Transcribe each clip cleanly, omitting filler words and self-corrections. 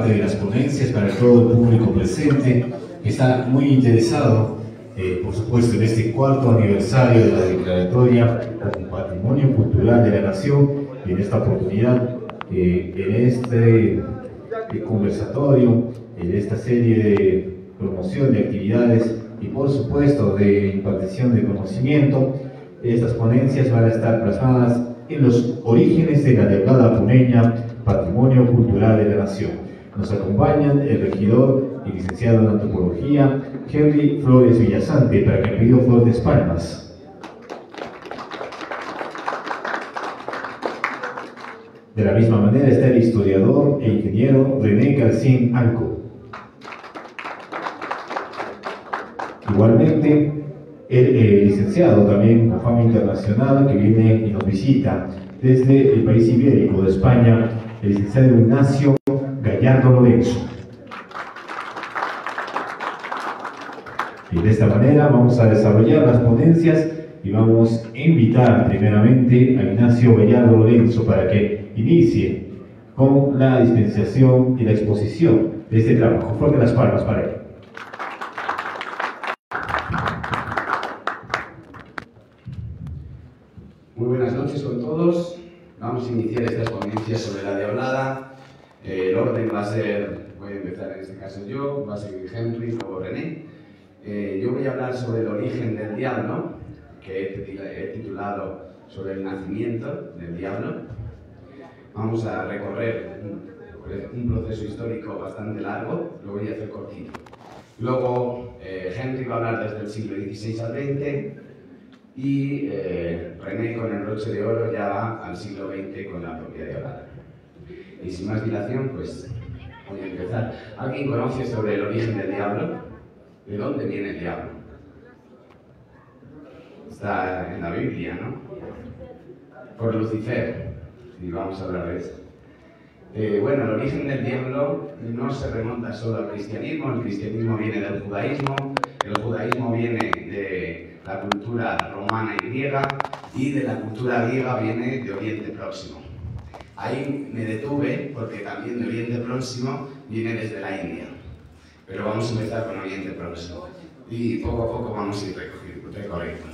de las ponencias, para todo el público presente que está muy interesado, por supuesto, en este cuarto aniversario de la Declaratoria como Patrimonio Cultural de la Nación, y en esta oportunidad, en este conversatorio, en esta serie de promoción de actividades y, por supuesto, de impartición de conocimiento. Estas ponencias van a estar plasmadas en los orígenes de la Diablada puneña, Patrimonio Cultural de la Nación. Nos acompañan el regidor y licenciado en Antropología, Henry Flores Villasante, para que pidió Flores Palmas. De la misma manera está el historiador e ingeniero René Garcín Alco. Igualmente, el licenciado también con fama internacional que viene y nos visita desde el país ibérico de España, el licenciado Ignacio Gallardo Lorenzo. Y de esta manera vamos a desarrollar las ponencias y vamos a invitar primeramente a Ignacio Gallardo Lorenzo para que inicie con la dispensación y la exposición de este trabajo. Fuerte las palmas para él. Muy buenas noches con todos. Vamos a iniciar estas ponencias sobre la Diablada. El orden va a ser, voy a empezar en este caso yo, va a seguir Henry, luego René. Yo voy a hablar sobre el origen del diablo, que he titulado sobre el nacimiento del diablo. Vamos a recorrer un proceso histórico bastante largo, lo voy a hacer cortito. Luego Henry va a hablar desde el siglo XVI al XX y René con el broche de oro ya va al siglo XX con la propia Diablada. Y sin más dilación, pues voy a empezar. ¿Alguien conoce sobre el origen del diablo? ¿De dónde viene el diablo? Está en la Biblia, ¿no? Por Lucifer, y vamos a hablar de eso. Bueno, el origen del diablo no se remonta solo al cristianismo. El cristianismo viene del judaísmo, el judaísmo viene de la cultura romana y griega, y de la cultura griega viene de Oriente Próximo. Ahí me detuve porque también de Oriente Próximo viene desde la India. Pero vamos a empezar con Oriente Próximo y poco a poco vamos a ir recorriendo.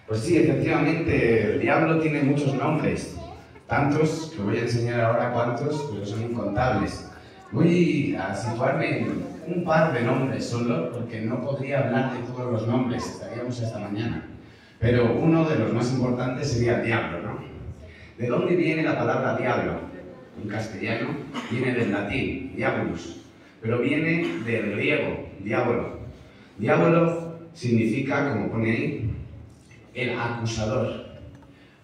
Pues sí, efectivamente, el diablo tiene muchos nombres, tantos que voy a enseñar ahora cuántos, pero son incontables. Voy a situarme en un par de nombres solo, porque no podría hablar de todos los nombres, estaríamos hasta mañana. Pero uno de los más importantes sería el diablo, ¿no? ¿De dónde viene la palabra diablo? En castellano viene del latín, diabolus, pero viene del griego, diabolo. Diabolo significa, como pone ahí, el acusador,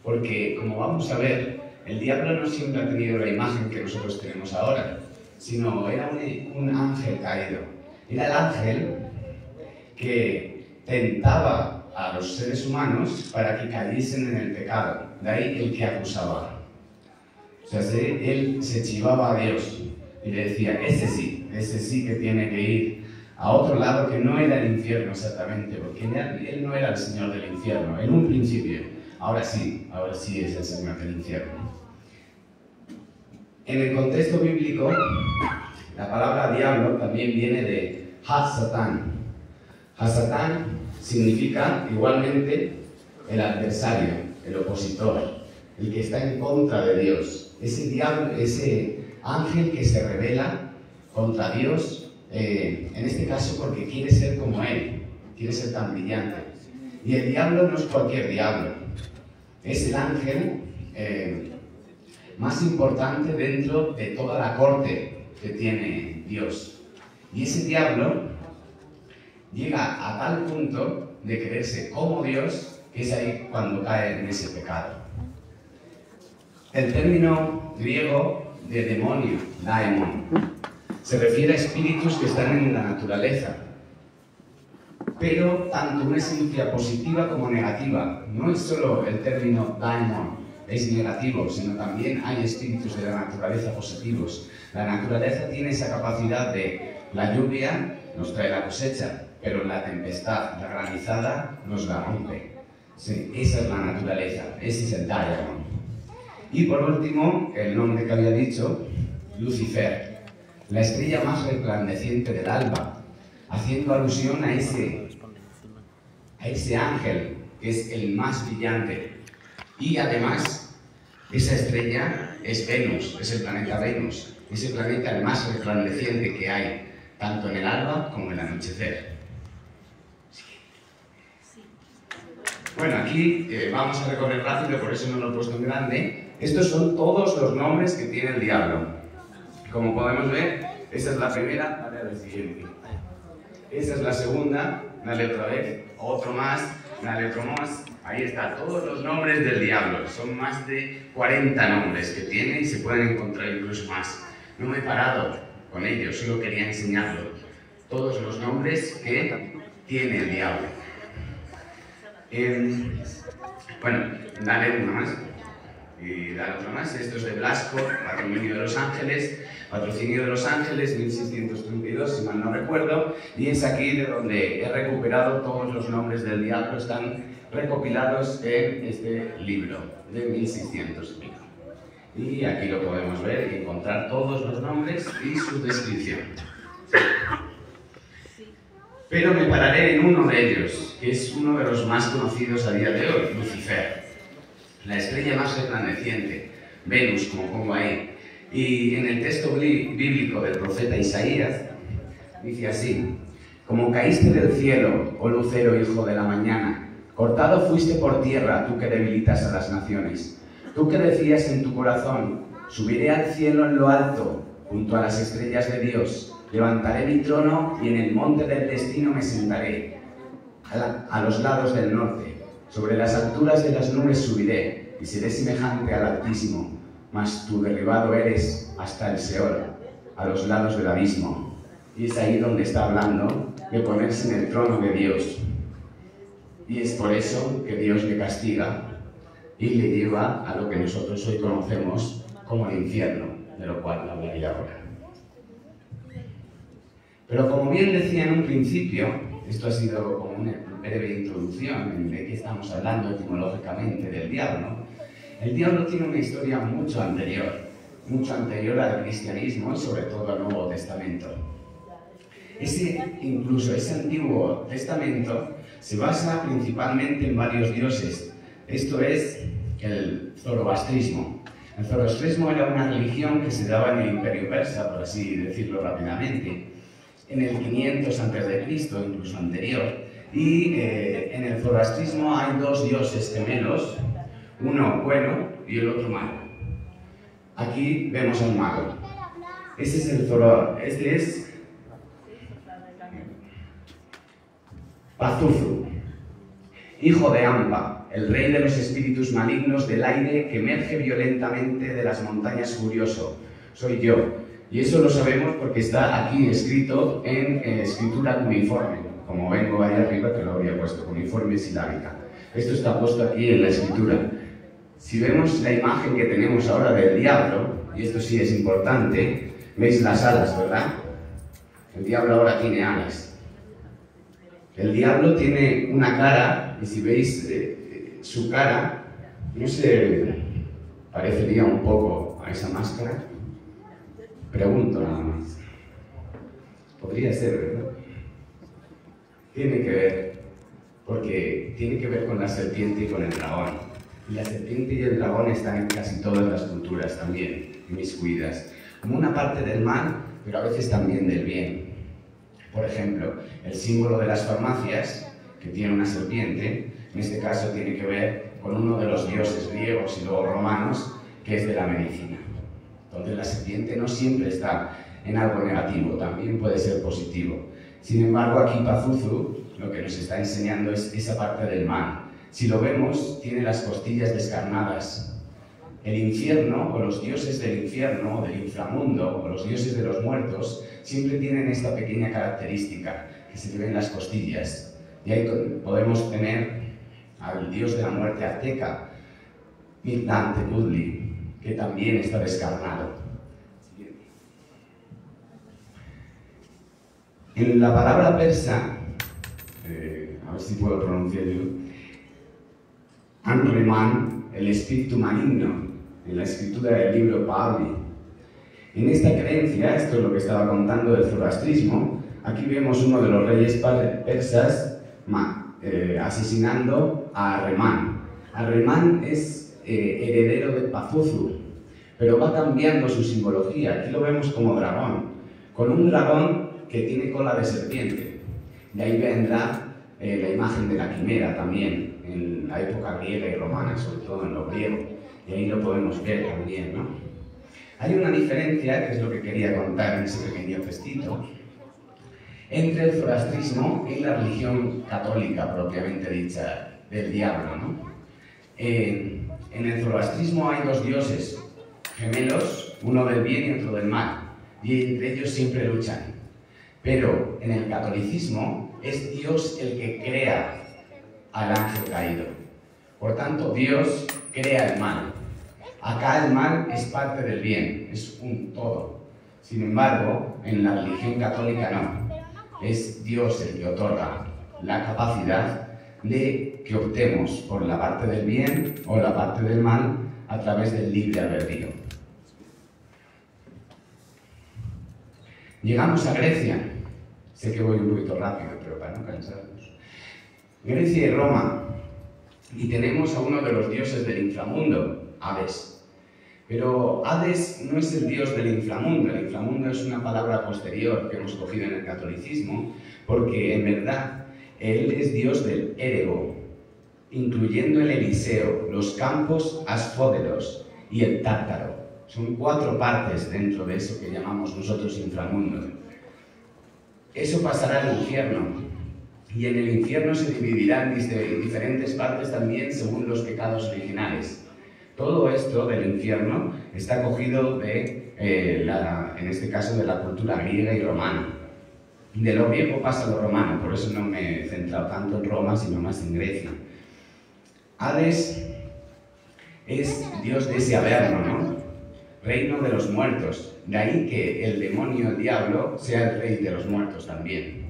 porque como vamos a ver, el diablo no siempre ha tenido la imagen que nosotros tenemos ahora, sino era un ángel caído. Era el ángel que tentaba a los seres humanos para que cayesen en el pecado, de ahí el que acusaba. O sea, él se chivaba a Dios y le decía, ese sí que tiene que ir a otro lado que no era el infierno exactamente, porque él no era el señor del infierno, en un principio. Ahora sí es el señor del infierno. En el contexto bíblico, la palabra diablo también viene de Ha-Satán. Ha-Satán significa igualmente el adversario, el opositor, el que está en contra de Dios. Ese diablo, ese ángel que se rebela contra Dios, en este caso porque quiere ser como Él, quiere ser tan brillante. Y el diablo no es cualquier diablo, es el ángel más importante dentro de toda la corte que tiene Dios. Y ese diablo llega a tal punto de creerse como Dios, que es ahí cuando cae en ese pecado. El término griego de demonio, daemon, se refiere a espíritus que están en la naturaleza, pero tanto una esencia positiva como negativa. No es solo el término daemon, es negativo, sino también hay espíritus de la naturaleza positivos. La naturaleza tiene esa capacidad de la lluvia nos trae la cosecha, pero la tempestad, la granizada, nos la rompe. Sí, esa es la naturaleza, ese es el Dagon. Y por último, el nombre que había dicho, Lucifer, la estrella más resplandeciente del alba, haciendo alusión a ese ángel que es el más brillante. Y además, esa estrella es Venus, es el planeta Venus, es el planeta el más resplandeciente que hay, tanto en el alba como en el anochecer. Bueno, aquí vamos a recorrer rápido, por eso no lo he puesto en grande. Estos son todos los nombres que tiene el diablo. Como podemos ver, esa es la primera, dale al siguiente. Esa es la segunda, dale otra vez, otro más, dale otro más. Ahí está, todos los nombres del diablo. Son más de 40 nombres que tiene y se pueden encontrar incluso más. No me he parado con ellos, solo quería enseñarlo. Todos los nombres que tiene el diablo. Bueno, dale una más. Y dale otra más. Esto es de Blasco, Patrimonio de los Ángeles, Patrocinio de los Ángeles, 1632, si mal no recuerdo. Y es aquí de donde he recuperado todos los nombres del diablo. Están recopilados en este libro de 1600. Y aquí lo podemos ver y encontrar todos los nombres y su descripción. Pero me pararé en uno de ellos, que es uno de los más conocidos a día de hoy, Lucifer, la estrella más resplandeciente, Venus, como pongo ahí. Y en el texto bíblico del profeta Isaías, dice así: como caíste del cielo, oh lucero, hijo de la mañana, cortado fuiste por tierra, tú que debilitas a las naciones. Tú que decías en tu corazón, subiré al cielo en lo alto, junto a las estrellas de Dios. Levantaré mi trono y en el monte del destino me sentaré, a los lados del norte. Sobre las alturas de las nubes subiré y seré semejante al Altísimo, mas tú derribado eres hasta el Seol, a los lados del abismo. Y es ahí donde está hablando de ponerse en el trono de Dios. Y es por eso que Dios le castiga y le lleva a lo que nosotros hoy conocemos como el infierno, de lo cual hablaré ahora. Pero como bien decía en un principio, esto ha sido como una breve introducción de qué estamos hablando etimológicamente del diablo. El diablo tiene una historia mucho anterior al cristianismo y sobre todo al Nuevo Testamento. Incluso ese Antiguo Testamento se basa principalmente en varios dioses. Esto es el zoroastrismo. El zoroastrismo era una religión que se daba en el Imperio Persa, por así decirlo rápidamente, en el 500 a.C., incluso anterior, y en el zoroastrismo hay dos dioses gemelos, uno bueno y el otro malo. Aquí vemos a un malo. Este es el Zoro, este es Pazuzu, hijo de Ampa, el rey de los espíritus malignos del aire que emerge violentamente de las montañas furioso. Soy yo. Y eso lo sabemos porque está aquí escrito en escritura cuneiforme, como vengo ahí arriba que lo había puesto, cuneiforme silábica. Esto está puesto aquí en la escritura. Si vemos la imagen que tenemos ahora del diablo, y esto sí es importante, veis las alas, ¿verdad? El diablo ahora tiene alas. El diablo tiene una cara, y si veis su cara, no se parecería un poco a esa máscara. Pregunto nada más. Podría ser, ¿verdad? Tiene que ver, porque tiene que ver con la serpiente y con el dragón. Y la serpiente y el dragón están en casi todas las culturas también, inmiscuidas, como una parte del mal, pero a veces también del bien. Por ejemplo, el símbolo de las farmacias, que tiene una serpiente, en este caso tiene que ver con uno de los dioses griegos y luego romanos, que es de la medicina. Entonces la serpiente no siempre está en algo negativo, también puede ser positivo. Sin embargo, aquí Pazuzu lo que nos está enseñando es esa parte del mal. Si lo vemos, tiene las costillas descarnadas. El infierno, o los dioses del infierno, o del inframundo, o los dioses de los muertos, siempre tienen esta pequeña característica, que se le ven las costillas. Y ahí podemos tener al dios de la muerte azteca, Mictlantecutli, que también está descarnado. En la palabra persa, a ver si puedo pronunciarlo, Anreman, el espíritu maligno, en la escritura del libro Pauli. En esta creencia, esto es lo que estaba contando del zoroastrismo, aquí vemos uno de los reyes persas asesinando a Arremán. Arremán es heredero de Pazuzu, pero va cambiando su simbología. Aquí lo vemos como dragón, con un dragón que tiene cola de serpiente. De ahí vendrá la imagen de la quimera también, en la época griega y romana, sobre todo en lo griego, y ahí lo podemos ver también, ¿no? Hay una diferencia, que es lo que quería contar en ese pequeño textito, entre el zoroastrismo y la religión católica propiamente dicha, del diablo, ¿no? En el zoroastrismo hay dos dioses gemelos, uno del bien y otro del mal, y entre ellos siempre luchan. Pero en el catolicismo es Dios el que crea al ángel caído. Por tanto, Dios crea el mal. Acá el mal es parte del bien, es un todo. Sin embargo, en la religión católica no. Es Dios el que otorga la capacidad de que optemos por la parte del bien o la parte del mal a través del libre albedrío. Llegamos a Grecia. Sé que voy un poquito rápido, pero para no cansarnos. Grecia y Roma. Y tenemos a uno de los dioses del inframundo, Hades. Pero Hades no es el dios del inframundo. El inframundo es una palabra posterior que hemos cogido en el catolicismo, porque en verdad él es dios del erego, incluyendo el Eliseo, los campos asfódelos y el Tártaro. Son 4 partes dentro de eso que llamamos nosotros inframundo. Eso pasará al infierno, y en el infierno se dividirá en diferentes partes también según los pecados originales. Todo esto del infierno está cogido de, en este caso, de la cultura griega y romana. De lo griego pasa a lo romano, por eso no me he centrado tanto en Roma, sino más en Grecia. Hades es dios de ese averno, ¿no? Reino de los muertos. De ahí que el demonio, el diablo, sea el rey de los muertos también.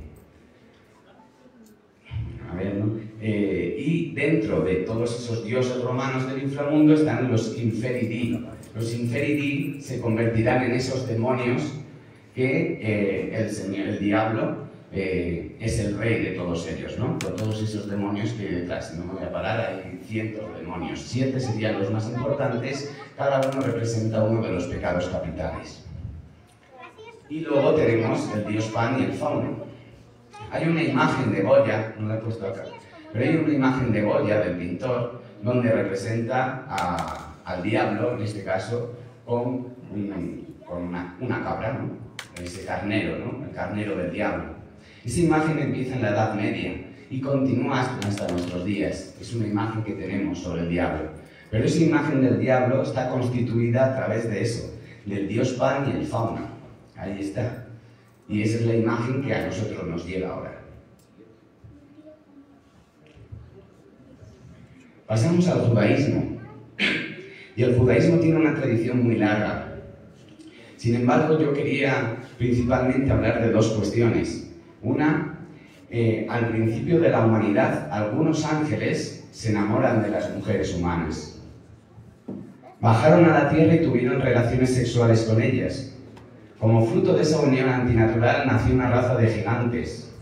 A ver, ¿no? Y dentro de todos esos dioses romanos del inframundo están los inferidi. Los inferidi se convertirán en esos demonios que el diablo es el rey de todos ellos, ¿no? Por todos esos demonios que detrás, no me voy a parar, hay cientos de demonios. 7 serían los más importantes, cada uno representa uno de los pecados capitales. Y luego tenemos el dios Pan y el fauno. Hay una imagen de Goya, no la he puesto acá, pero hay una imagen de Goya, del pintor, donde representa al diablo, en este caso, con una cabra, ¿no? Ese carnero, ¿no? El carnero del diablo. Esa imagen empieza en la Edad Media y continúa hasta nuestros días. Es una imagen que tenemos sobre el diablo. Pero esa imagen del diablo está constituida a través de eso, del dios Pan y el fauno. Ahí está. Y esa es la imagen que a nosotros nos llega ahora. Pasamos al judaísmo. Y el judaísmo tiene una tradición muy larga. Sin embargo, yo quería principalmente hablar de 2 cuestiones. Una, al principio de la humanidad, algunos ángeles se enamoran de las mujeres humanas. Bajaron a la tierra y tuvieron relaciones sexuales con ellas. Como fruto de esa unión antinatural nació una raza de gigantes,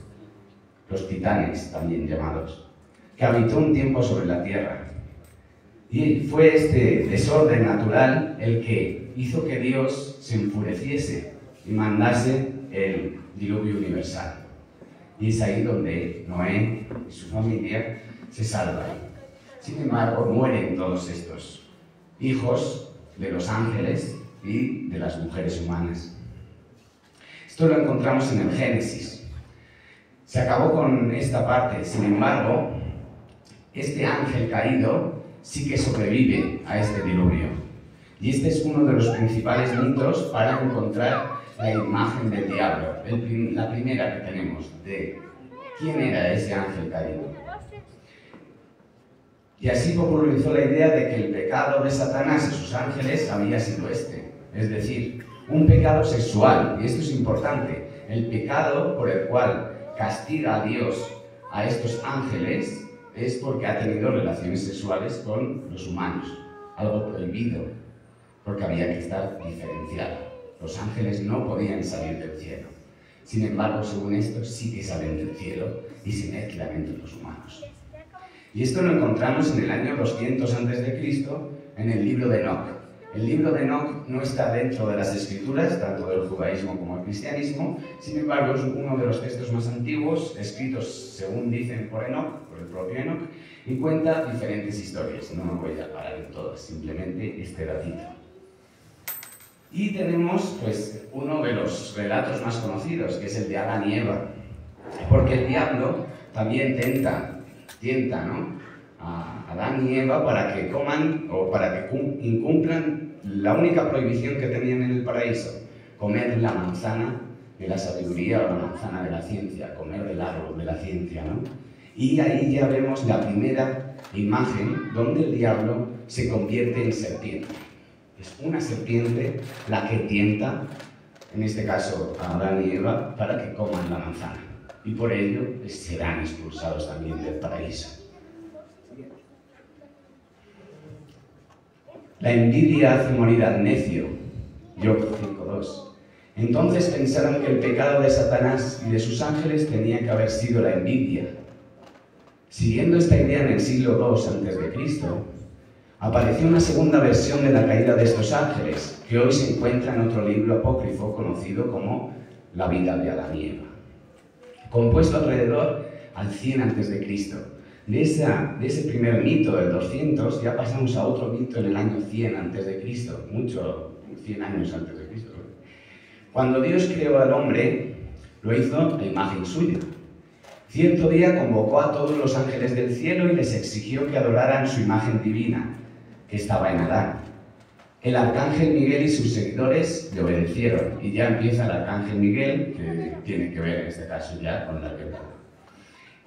los titanes también llamados, que habitó un tiempo sobre la tierra. Y fue este desorden natural el que hizo que Dios se enfureciese y mandase el diluvio universal. Y es ahí donde Noé y su familia se salvan. Sin embargo, mueren todos estos hijos de los ángeles y de las mujeres humanas. Esto lo encontramos en el Génesis. Se acabó con esta parte, sin embargo, este ángel caído sí que sobrevive a este diluvio. Y este es uno de los principales mitos para encontrar la imagen del diablo. La primera que tenemos, de quién era ese ángel caído. Y así popularizó la idea de que el pecado de Satanás y sus ángeles había sido este. Es decir, un pecado sexual, y esto es importante, el pecado por el cual castiga a Dios a estos ángeles es porque ha tenido relaciones sexuales con los humanos, algo prohibido, porque había que estar diferenciado. Los ángeles no podían salir del cielo. Sin embargo, según esto, sí que salen del cielo y se mezclan entre los humanos. Y esto lo encontramos en el año 200 a.C., en el libro de Enoc. El libro de Enoc no está dentro de las escrituras, tanto del judaísmo como del cristianismo, sin embargo es uno de los textos más antiguos, escritos según dicen por Enoc, por el propio Enoc, y cuenta diferentes historias. No me voy a parar en todas, simplemente este datito. Y tenemos pues uno de los relatos más conocidos, que es el de Adán y Eva, porque el diablo también tienta, ¿no?, a Adán y Eva para que coman o para que incumplan la única prohibición que tenían en el paraíso: comer la manzana de la sabiduría o la manzana de la ciencia, comer del árbol de la ciencia, ¿no? Y ahí ya vemos la primera imagen donde el diablo se convierte en serpiente. Es una serpiente la que tienta, en este caso a Adán y Eva, para que coman la manzana. Y por ello serán expulsados también del paraíso. La envidia hace morir al necio. Job 5:2. Entonces pensaron que el pecado de Satanás y de sus ángeles tenía que haber sido la envidia. Siguiendo esta idea, en el siglo II a.C., apareció una segunda versión de la caída de estos ángeles, que hoy se encuentra en otro libro apócrifo conocido como La vida de Adán y Eva, compuesto alrededor al 100 a.C. De ese primer mito del 200 ya pasamos a otro mito en el año 100 a.C., 100 años antes de Cristo. Cuando Dios creó al hombre, lo hizo a imagen suya. Cierto día convocó a todos los ángeles del cielo y les exigió que adoraran su imagen divina, que estaba en Adán. El arcángel Miguel y sus seguidores le obedecieron, y ya empieza el arcángel Miguel, que tiene que ver en este caso ya con la verdad.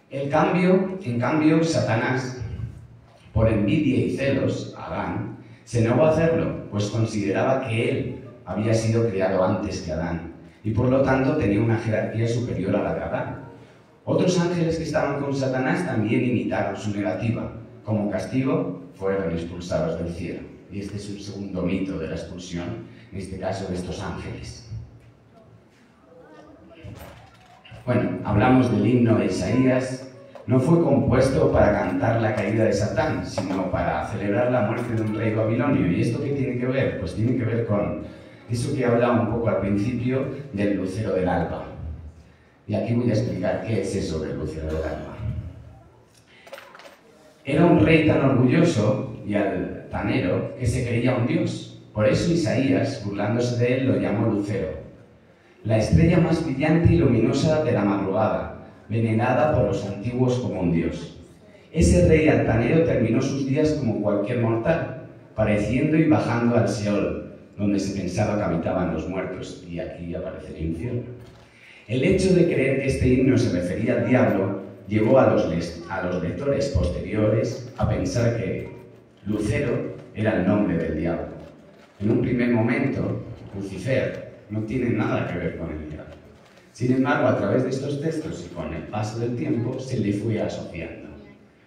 En cambio, Satanás, por envidia y celos, Adán, se negó a hacerlo, pues consideraba que él había sido creado antes que Adán, y por lo tanto tenía una jerarquía superior a la de Adán. Otros ángeles que estaban con Satanás también imitaron su negativa. Como castigo, fueron expulsados del cielo. Y este es un segundo mito de la expulsión, en este caso de estos ángeles. Bueno, hablamos del himno de Isaías. No fue compuesto para cantar la caída de Satán, sino para celebrar la muerte de un rey babilonio. ¿Y esto qué tiene que ver? Pues tiene que ver con eso que hablaba un poco al principio del lucero del alba. Y aquí voy a explicar qué es eso del lucero del alba. Era un rey tan orgulloso y altanero que se creía un dios. Por eso Isaías, burlándose de él, lo llamó lucero, la estrella más brillante y luminosa de la madrugada, venerada por los antiguos como un dios. Ese rey altanero terminó sus días como cualquier mortal, pareciendo y bajando al Seol, donde se pensaba que habitaban los muertos, y aquí aparece el infierno. El hecho de creer que este himno se refería al diablo llevó a los lectores posteriores a pensar que Lucero era el nombre del diablo. En un primer momento, Lucifer no tiene nada que ver con el diablo. Sin embargo, a través de estos textos y con el paso del tiempo, se le fue asociando.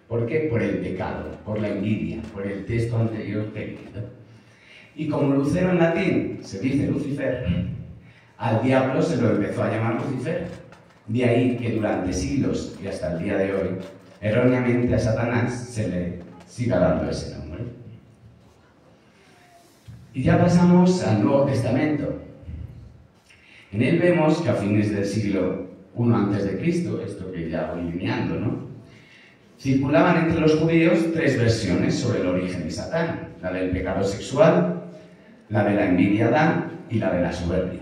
¿Por qué? Por el pecado, por la envidia, por el texto anterior tenido. Y como Lucero en latín se dice Lucifer, al diablo se lo empezó a llamar Lucifer. De ahí que durante siglos y hasta el día de hoy, erróneamente a Satanás se le siga dando ese nombre. Y ya pasamos al Nuevo Testamento. En él vemos que a fines del siglo I a.C., esto que ya voy lineando, ¿no?, circulaban entre los judíos tres versiones sobre el origen de Satán: la del pecado sexual, la de la envidia a Adán y la de la soberbia.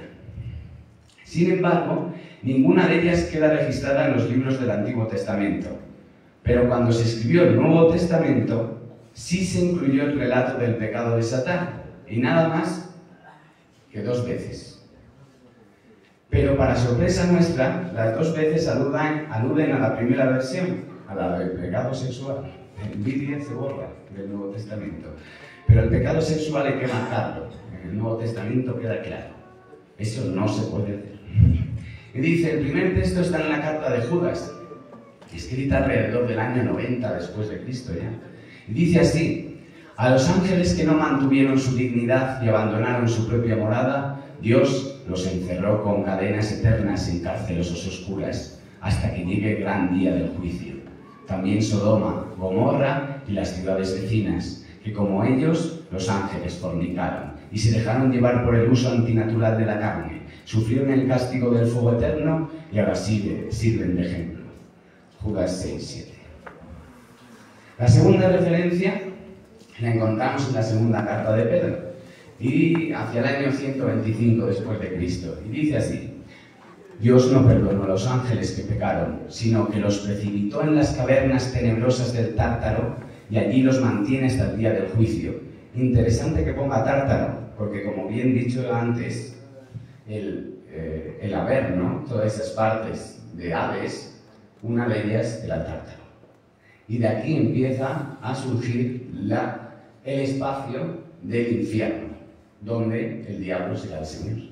Sin embargo, ninguna de ellas queda registrada en los libros del Antiguo Testamento, pero cuando se escribió el Nuevo Testamento, sí se incluyó el relato del pecado de Satán, y nada más que 2 veces. Pero para sorpresa nuestra, las 2 veces aluden a la primera versión, a la del pecado sexual. La envidia se borra del Nuevo Testamento. Pero el pecado sexual hay que marcarlo. En el Nuevo Testamento queda claro. Eso no se puede hacer. Y dice, el primer texto está en la carta de Judas, escrita alrededor del año 90 después de Cristo ya. Y dice así: a los ángeles que no mantuvieron su dignidad y abandonaron su propia morada, Dios los encerró con cadenas eternas en cárceles oscuras, hasta que llegue el gran día del juicio. También Sodoma, Gomorra y las ciudades vecinas, que como ellos, los ángeles fornicaron y se dejaron llevar por el uso antinatural de la carne, sufrieron el castigo del fuego eterno y ahora sirven de ejemplo. Judas 6:7. La segunda referencia la encontramos en la segunda carta de Pedro, y hacia el año 125 después de Cristo, y dice así: Dios no perdonó a los ángeles que pecaron, sino que los precipitó en las cavernas tenebrosas del Tártaro, y allí los mantiene hasta el día del juicio. Interesante que ponga Tártaro, porque como bien dicho antes, el Averno, todas esas partes de Hades, una de ellas era el Tártaro. Y de aquí empieza a surgir el espacio del infierno, donde el diablo será el Señor.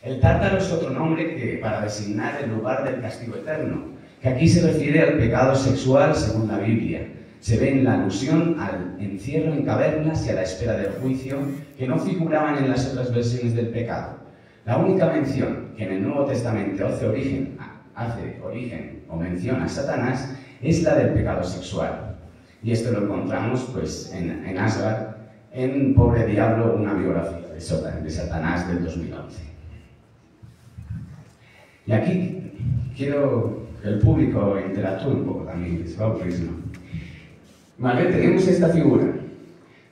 El Tártaro es otro nombre para designar el lugar del castigo eterno, que aquí se refiere al pecado sexual según la Biblia. Se ve en la alusión al encierro en cavernas y a la espera del juicio, que no figuraban en las otras versiones del pecado. La única mención que en el Nuevo Testamento hace origen o menciona a Satanás es la del pecado sexual. Y esto lo encontramos pues, en Asgard, en Pobre Diablo, una biografía de Satanás del 2011. Y aquí quiero que el público interactúe un poco también, que se va a aburrir, ¿no? Vale, tenemos esta figura.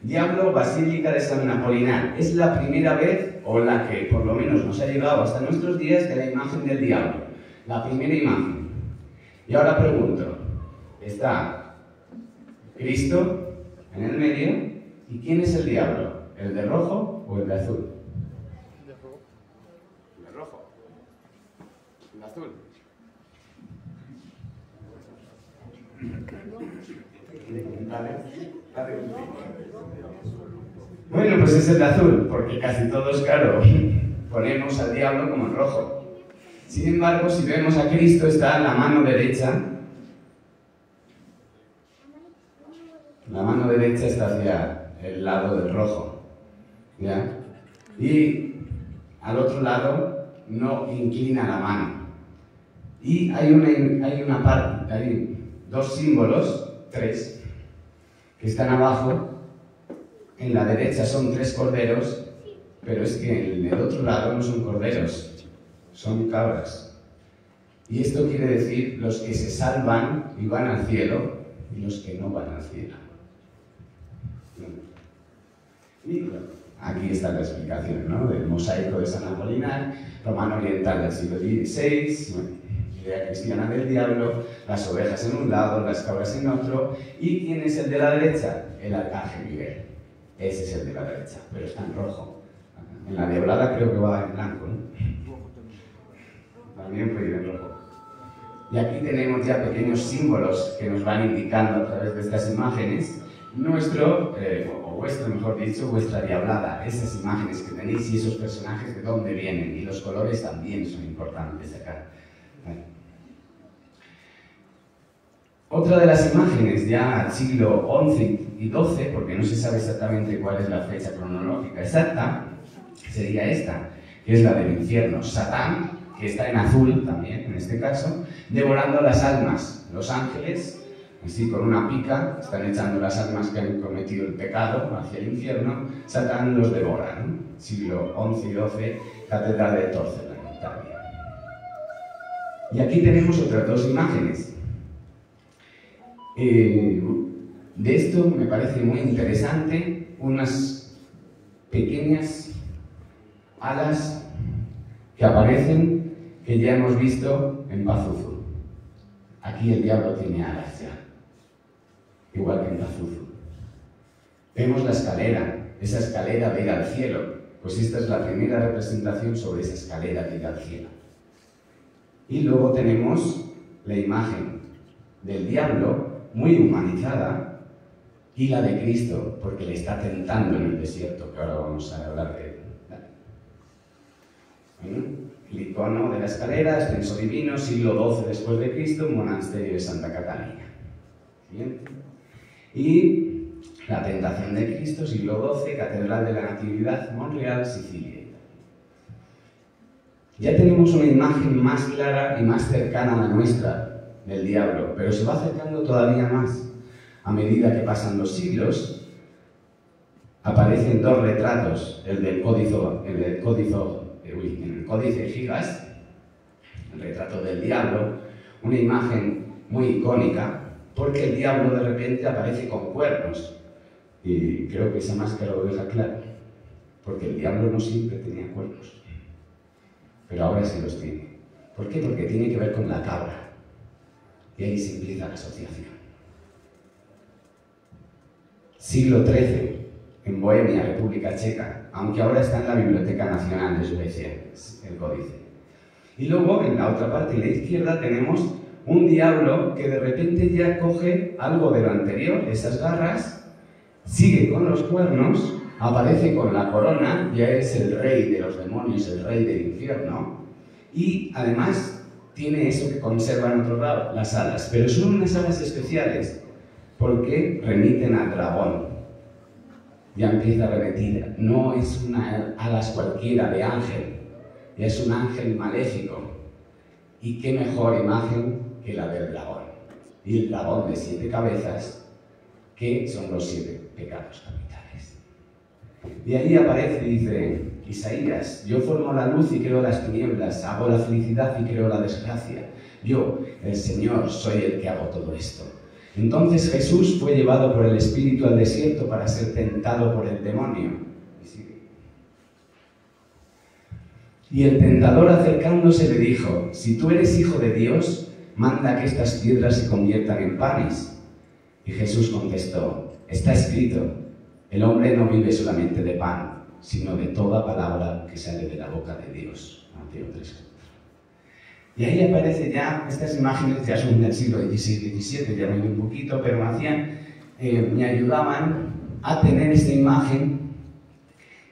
Diablo, Basílica de San Apolinar. Es la primera vez, o la que por lo menos nos ha llegado hasta nuestros días, de la imagen del diablo. La primera imagen. Y ahora pregunto, ¿está Cristo en el medio? ¿Y quién es el diablo? ¿El de rojo o el de azul? El de rojo. El de rojo. El de azul. Bueno, pues es el de azul, porque casi todos, claro, ponemos al diablo como en rojo. Sin embargo, si vemos a Cristo, está en la mano derecha. La mano derecha está hacia el lado del rojo, ¿ya? Y al otro lado no inclina la mano. Y hay dos símbolos, tres, que están abajo. En la derecha son 3 corderos, pero es que en el otro lado no son corderos, son cabras. Y esto quiere decir los que se salvan y van al cielo y los que no van al cielo. Y bueno, aquí está la explicación, ¿no?, del mosaico de San Apolinar, romano oriental del siglo XVI, idea cristiana del diablo, las ovejas en un lado, las cabras en otro. ¿Y quién es el de la derecha? El arcángel Miguel. Ese es el de la derecha, pero está en rojo. En la diablada creo que va en blanco, ¿no? También puede ir en rojo. Y aquí tenemos ya pequeños símbolos que nos van indicando a través de estas imágenes o vuestro, mejor dicho, vuestra diablada, esas imágenes que tenéis y esos personajes de dónde vienen, y los colores también son importantes acá. Vale. Otra de las imágenes ya al siglo XI y XII, porque no se sabe exactamente cuál es la fecha cronológica exacta, sería esta, que es la del infierno. Satán, que está en azul también, en este caso, devorando las almas. Los ángeles, así con una pica, están echando las almas que han cometido el pecado hacia el infierno. Satán los devora, ¿no? Siglo XI y XII, Catedral de Torcelán, Italia. Y aquí tenemos otras dos imágenes. De esto me parece muy interesante unas pequeñas alas que aparecen, que ya hemos visto en Pazuzu. Aquí el diablo tiene alas ya, igual que en Pazuzu. Vemos la escalera, esa escalera de ir al cielo, pues esta es la primera representación sobre esa escalera de ir al cielo. Y luego tenemos la imagen del diablo, muy humanizada, y la de Cristo, porque le está tentando en el desierto, que ahora vamos a hablar de él. El icono de la escalera, ascenso divino, siglo XII después de Cristo, monasterio de Santa Catalina. Siguiente. Y la tentación de Cristo, siglo XII, Catedral de la Natividad, Montreal, Sicilia. Ya tenemos una imagen más clara y más cercana a la nuestra del diablo, pero se va acercando todavía más. A medida que pasan los siglos, aparecen dos retratos, en el Códice Gigas, el retrato del diablo, una imagen muy icónica, porque el diablo de repente aparece con cuernos. Y creo que esa máscara lo deja claro, porque el diablo no siempre tenía cuernos, pero ahora sí los tiene. ¿Por qué? Porque tiene que ver con la cabra. Y ahí se empieza la asociación. Siglo XIII, en Bohemia, República Checa, aunque ahora está en la Biblioteca Nacional de Suecia, el códice. Y luego, en la otra parte, en la izquierda, tenemos un diablo que de repente ya coge algo de lo anterior, esas garras, sigue con los cuernos, aparece con la corona, ya es el rey de los demonios, el rey del infierno, y además tiene eso que conserva en otro lado, las alas, pero son unas alas especiales, porque remiten al dragón. Ya empieza a remitir, no es una alas cualquiera de ángel, ya es un ángel maléfico. Y qué mejor imagen que la del dragón. Y el dragón de 7 cabezas, que son los 7 pecados capitales. Y ahí aparece y dice Isaías: yo formo la luz y creo las tinieblas, hago la felicidad y creo la desgracia. Yo, el Señor, soy el que hago todo esto. Entonces Jesús fue llevado por el Espíritu al desierto para ser tentado por el demonio. Y el tentador, acercándose, le dijo: si tú eres hijo de Dios, manda que estas piedras se conviertan en panes. Y Jesús contestó: está escrito, el hombre no vive solamente de pan, sino de toda palabra que sale de la boca de Dios. Mateo 3. Y ahí aparecen ya estas imágenes, ya son del siglo XVI-XVII, ya me voy un poquito, pero me ayudaban a tener esta imagen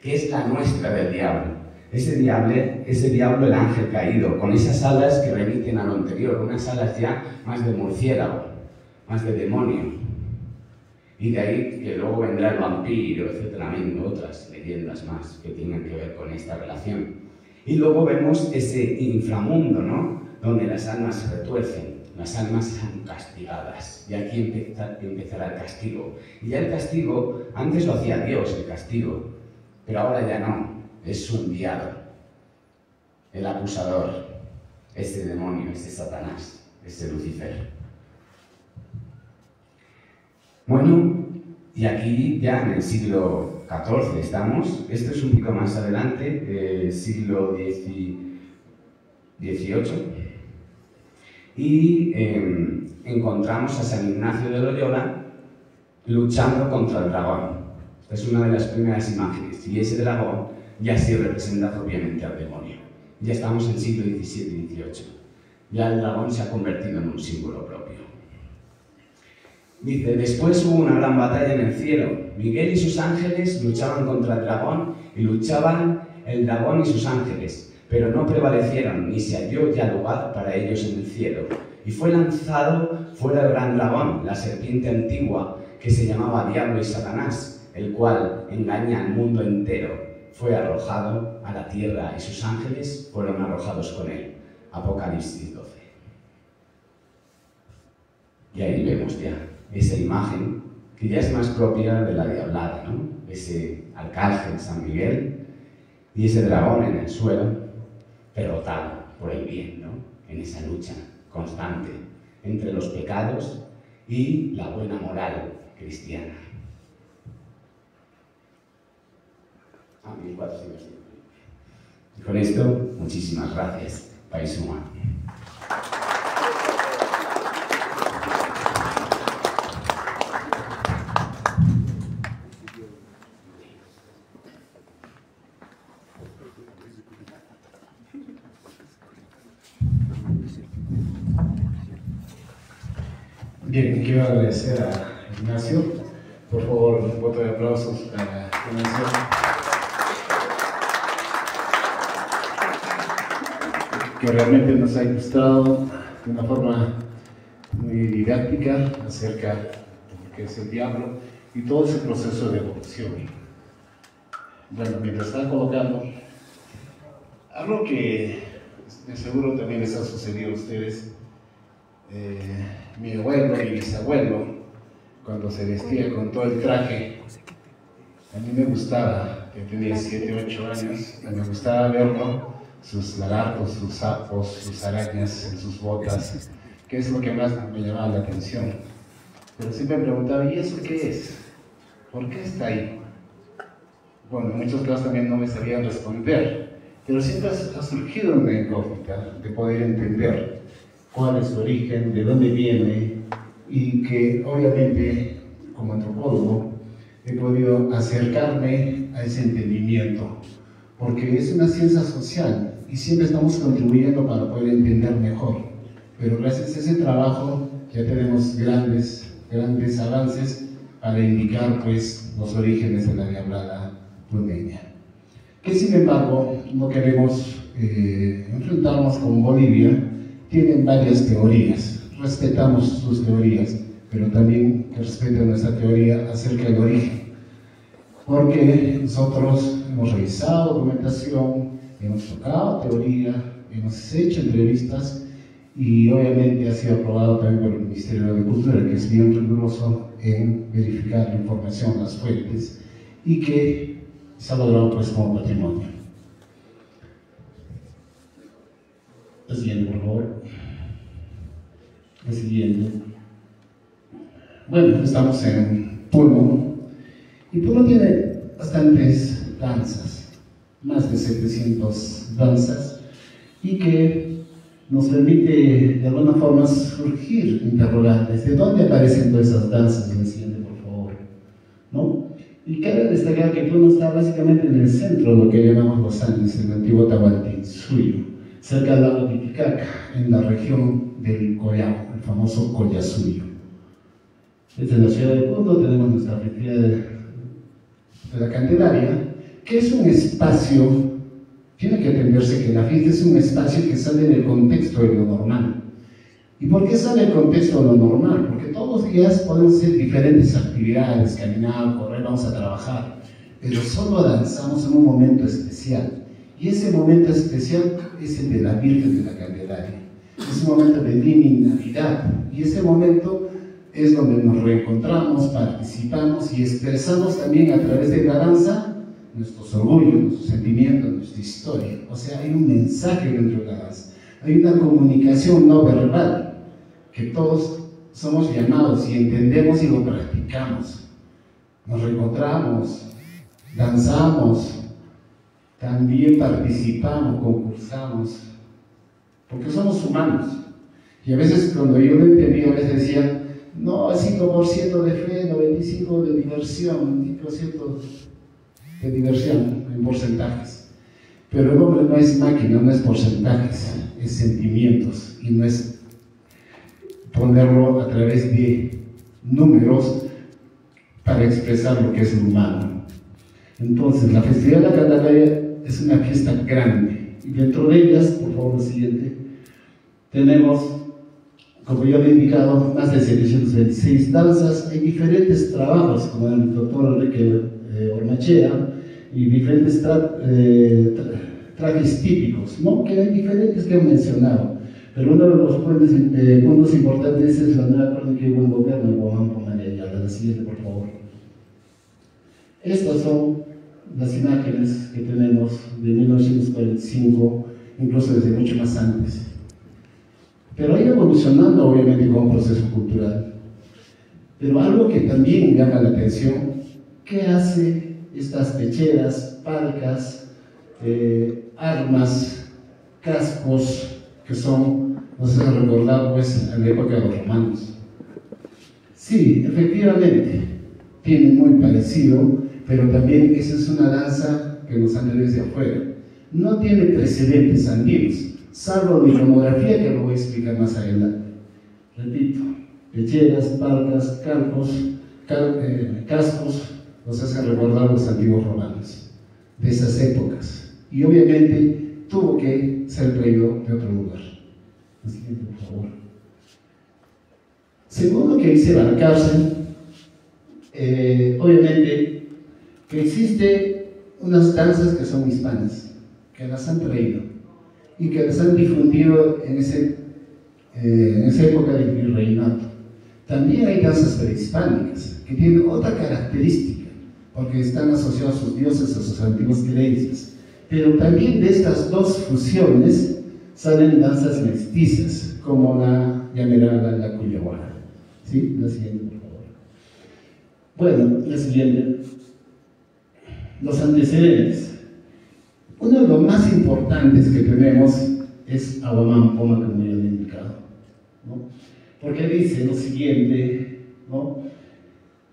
que es la nuestra del diablo. Ese diablo, el ángel caído, con esas alas que remiten a lo anterior, unas alas ya más de murciélago, más de demonio. Y de ahí que luego vendrá el vampiro, etcétera, otras leyendas más que tienen que ver con esta relación. Y luego vemos ese inframundo, ¿no? Donde las almas se retuercen, las almas son castigadas. Y aquí empezará el castigo. Y ya el castigo, antes lo hacía Dios, el castigo, pero ahora ya no. Es su enviado, el acusador, este demonio, este Satanás, este Lucifer. Bueno, y aquí ya en el siglo XIV estamos. Esto es un poquito más adelante, siglo XVIII. Y encontramos a San Ignacio de Loyola luchando contra el dragón. Esta es una de las primeras imágenes. Y ese dragón ya sí representa obviamente al demonio. Ya estamos en el siglo XVII y XVIII. Ya el dragón se ha convertido en un símbolo propio. Dice: después hubo una gran batalla en el cielo. Miguel y sus ángeles luchaban contra el dragón, y luchaban el dragón y sus ángeles, pero no prevalecieron, ni se halló ya lugar para ellos en el cielo. Y fue lanzado fuera el gran dragón, la serpiente antigua, que se llamaba Diablo y Satanás, el cual engaña al mundo entero. Fue arrojado a la tierra y sus ángeles fueron arrojados con él. Apocalipsis 12. Y ahí vemos ya esa imagen que ya es más propia de la diablada, ¿no? Ese arcángel San Miguel y ese dragón en el suelo, derrotado por el bien, ¿no? En esa lucha constante entre los pecados y la buena moral cristiana. 1400. Y con esto, muchísimas gracias, País Humano. Bien, quiero agradecer a Ignacio. Por favor, un voto de aplausos a la convención. que realmente nos ha ilustrado de una forma muy didáctica acerca de lo que es el diablo y todo ese proceso de evolución. Bueno, mientras están colocando, algo que de seguro también les ha sucedido a ustedes, mi abuelo y bisabuelo, cuando se vestía con todo el traje, a mí me gustaba, que tenía 7, 8 años, me gustaba verlo, sus lagartos, sus sapos, sus arañas en sus botas, que es lo que más me llamaba la atención. Pero siempre me preguntaba, ¿y eso qué es? ¿Por qué está ahí? Bueno, en muchos casos también no me sabían responder, pero siempre ha surgido una incógnita de poder entender cuál es su origen, de dónde viene, y que obviamente, como antropólogo, he podido acercarme a ese entendimiento, porque es una ciencia social y siempre estamos contribuyendo para poder entender mejor. Pero gracias a ese trabajo ya tenemos grandes avances para indicar pues los orígenes de la diablada puneña. Que sin embargo no queremos enfrentarnos con Bolivia. Tienen varias teorías, respetamos sus teorías, pero también que respeten nuestra teoría acerca del origen. Porque nosotros hemos revisado documentación, hemos tocado teoría, hemos hecho entrevistas y obviamente ha sido aprobado también por el Ministerio de Cultura, que es bien riguroso en verificar la información, las fuentes, y que se ha logrado pues como patrimonio. La siguiente, por favor. La siguiente. Bueno, estamos en Puno, y Puno tiene bastantes danzas, más de 700 danzas, y que nos permite de alguna forma surgir interrogantes. ¿De dónde aparecen todas esas danzas? La siguiente, por favor. ¿No? Y cabe destacar que Puno está básicamente en el centro de lo que llamamos los Andes, en el antiguo Tahuantinsuyo, cerca del lago Titicaca, en la región del Collao, el famoso Collasuyo. Desde la ciudad de Puno tenemos nuestra festividad de la Candelaria, que es un espacio, tiene que entenderse que la fiesta es un espacio que sale del contexto de lo normal. ¿Y por qué sale del contexto de lo normal? Porque todos los días pueden ser diferentes actividades, caminar, correr, vamos a trabajar, pero solo danzamos en un momento especial. Y ese momento especial es el de la Virgen de la Candelaria. Es un momento de Dini Navidad, y ese momento es donde nos reencontramos, participamos y expresamos también a través de la danza nuestros orgullos, nuestros sentimientos, nuestra historia. O sea, hay un mensaje dentro de la danza, hay una comunicación no verbal que todos somos llamados y entendemos y lo practicamos. Nos reencontramos, danzamos, también participamos, concursamos, porque somos humanos. Y a veces cuando yo lo entendí, a veces decía, no, 5% de fe, 95% de diversión, 5% de diversión en porcentajes. Pero el hombre no es máquina, no es porcentajes, es sentimientos, y no es ponerlo a través de números para expresar lo que es lo humano. Entonces, la festividad de la Candelaria es una fiesta grande, y dentro de ellas, por favor, lo siguiente, tenemos, como yo he indicado, más de 726 danzas. Hay diferentes trabajos, como el doctor Enrique Ormachea, y diferentes trajes típicos, ¿no? Que hay diferentes que he mencionado, pero uno de los puntos importantes es la nueva crónica y buen gobierno de Guamán María. La siguiente, por favor. Estas son las imágenes que tenemos de 1945, incluso desde mucho más antes. Pero ha ido evolucionando obviamente con un proceso cultural. Pero algo que también llama la atención, ¿qué hace estas pecheras, palcas, armas, cascos, que son, no sé si recordar, pues, en la época de los romanos? Sí, efectivamente, tiene muy parecido, pero también esa es una danza que nos han desde afuera. No tiene precedentes andinos, salvo la iconografía, que lo voy a explicar más adelante. Repito, pecheras, palcas, cascos, nos hacen recordar los antiguos romanos de esas épocas. Y obviamente tuvo que ser traído de otro lugar. El siguiente, por favor. Según lo que dice Valcárcel, obviamente que existe unas danzas que son hispanas, que las han traído y que las han difundido en esa época del virreinato. También hay danzas prehispánicas que tienen otra característica, porque están asociados a sus dioses, a sus antiguas creencias. Pero también de estas dos fusiones salen danzas mestizas, como la llamerada, la cuyahuara. ¿Sí? La siguiente, por favor. Bueno, la siguiente. Los antecedentes. Uno de los más importantes que tenemos es Ahuamán Poma, como ya lo he indicado, ¿no? Porque dice lo siguiente, ¿no?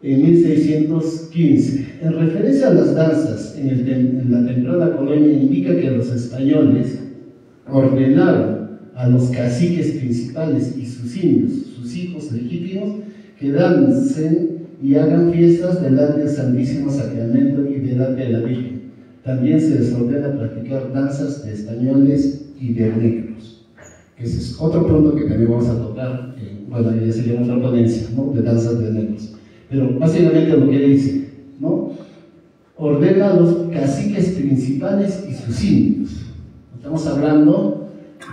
En 1615, en referencia a las danzas en la temprana colonia, indica que los españoles ordenaron a los caciques principales y sus indios, sus hijos legítimos, que dancen y hagan fiestas delante del Santísimo Sacramento y delante de la Virgen. También se les ordena practicar danzas de españoles y de negros. Ese es otro punto que también vamos a tocar, bueno, ya sería otra ponencia, ¿no? De danzas de negros. Pero básicamente lo que dice, ¿no? Ordena a los caciques principales y sus indios. Estamos hablando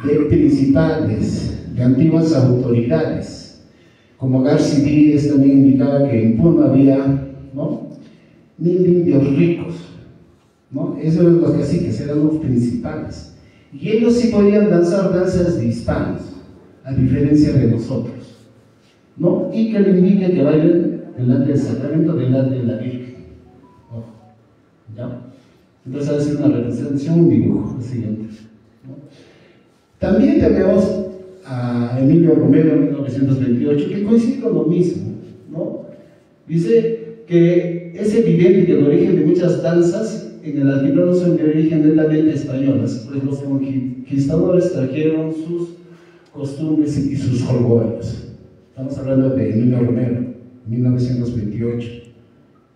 de principales, de antiguas autoridades. Como Garcilaso también indicaba que en Puno había, ¿no? 1000 indios ricos, ¿no? Esos eran los caciques, eran los principales. Y ellos sí podían danzar danzas de hispanos, a diferencia de nosotros, ¿no? Y que le indique que bailen delante del sacramento, delante de la Virgen. Ojo, ¿ya? Entonces va a ser una representación, un dibujo, el siguiente, ¿no? También tenemos a Emilio Romero en 1928, que coincide con lo mismo, ¿no? Dice que es evidente que el origen de muchas danzas en el altiplano son de origen netamente españolas, pues los conquistadores trajeron sus costumbres y sus jolgorios. Estamos hablando de Emilio Romero, 1928.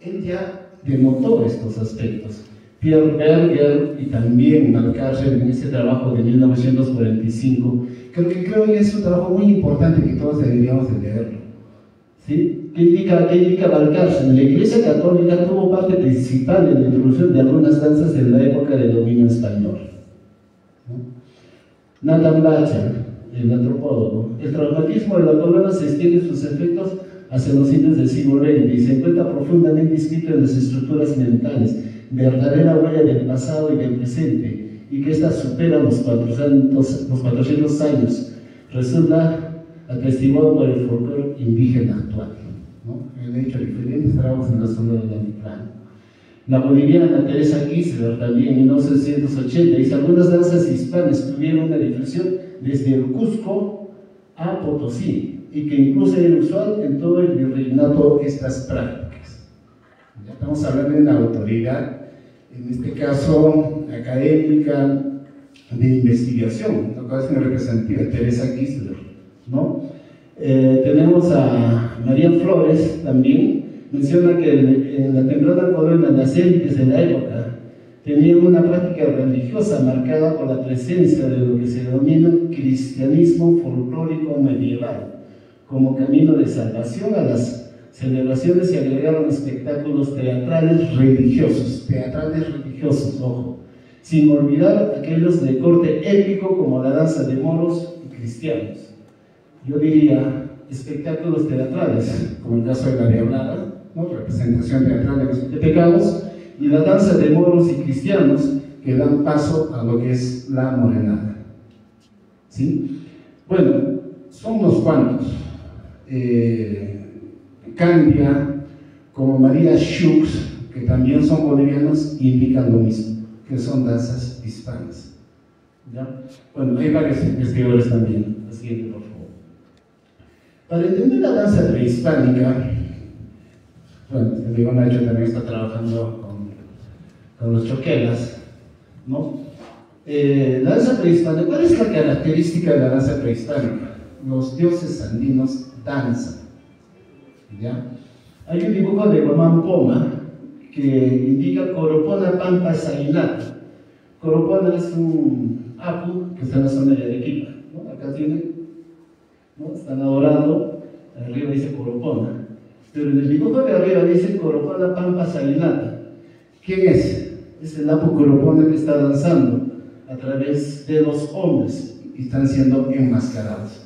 Él ya denotó estos aspectos. Pierre Berger y también Valcárcel en ese trabajo de 1945, creo que es un trabajo muy importante que todos deberíamos de leerlo. ¿Sí? ¿Qué indica Valcárcel? La Iglesia Católica tuvo parte principal en la introducción de algunas danzas en la época del dominio español, ¿no? Nathan Bacher, el antropólogo: el traumatismo de la corona se extiende sus efectos hacia los indios del siglo XX y se encuentra profundamente inscrito en las estructuras mentales, verdadera huella del pasado y del presente, y que ésta supera los 400 años. Resulta atestiguado por el folclore indígena actual, ¿no? He hecho diferentes trabajos en la zona del altiplano. La boliviana Teresa Gisler, también en 1980, dice: algunas danzas hispanas tuvieron una difusión desde el Cusco a Potosí, y que incluso era usual en todo el virreinato estas prácticas. Ya estamos hablando de una autoridad, en este caso académica, de investigación, lo cual es una representativa, Teresa Gisler, ¿no? Tenemos a María Flores también, menciona que en la temprana colonia las élites de la época tenían una práctica religiosa marcada por la presencia de lo que se denomina cristianismo folclórico medieval, como camino de salvación a las celebraciones se agregaron espectáculos teatrales religiosos, ojo, sin olvidar aquellos de corte épico como la danza de moros y cristianos. Yo diría espectáculos teatrales, como el caso de la Diablada, ¿no? Representación teatral de los 7 pecados, y la danza de moros y cristianos que dan paso a lo que es la morenada. ¿Sí? Bueno, son unos cuantos. Candia, como María Schux, que también son bolivianos, indican lo mismo, que son danzas hispanas. ¿Ya? Bueno, hay varios investigadores también. La siguiente, por favor. Para entender la danza prehispánica, bueno, el Iván Nacho también está trabajando con los choquelas, ¿no? La danza prehispánica, ¿cuál es la característica de la danza prehispánica? Los dioses andinos danzan, ¿ya? Hay un dibujo de Guamán Poma que indica Coropona Pampa Sainata, Coropona es un apu que está en la zona de Arequipa, ¿no? Acá tiene, ¿no? Están adorando, arriba dice Coropona, pero en el dibujo de arriba dice Coropona Pampa Salinata. ¿Quién es? Es el apu Coropona que está danzando a través de los hombres y están siendo enmascarados.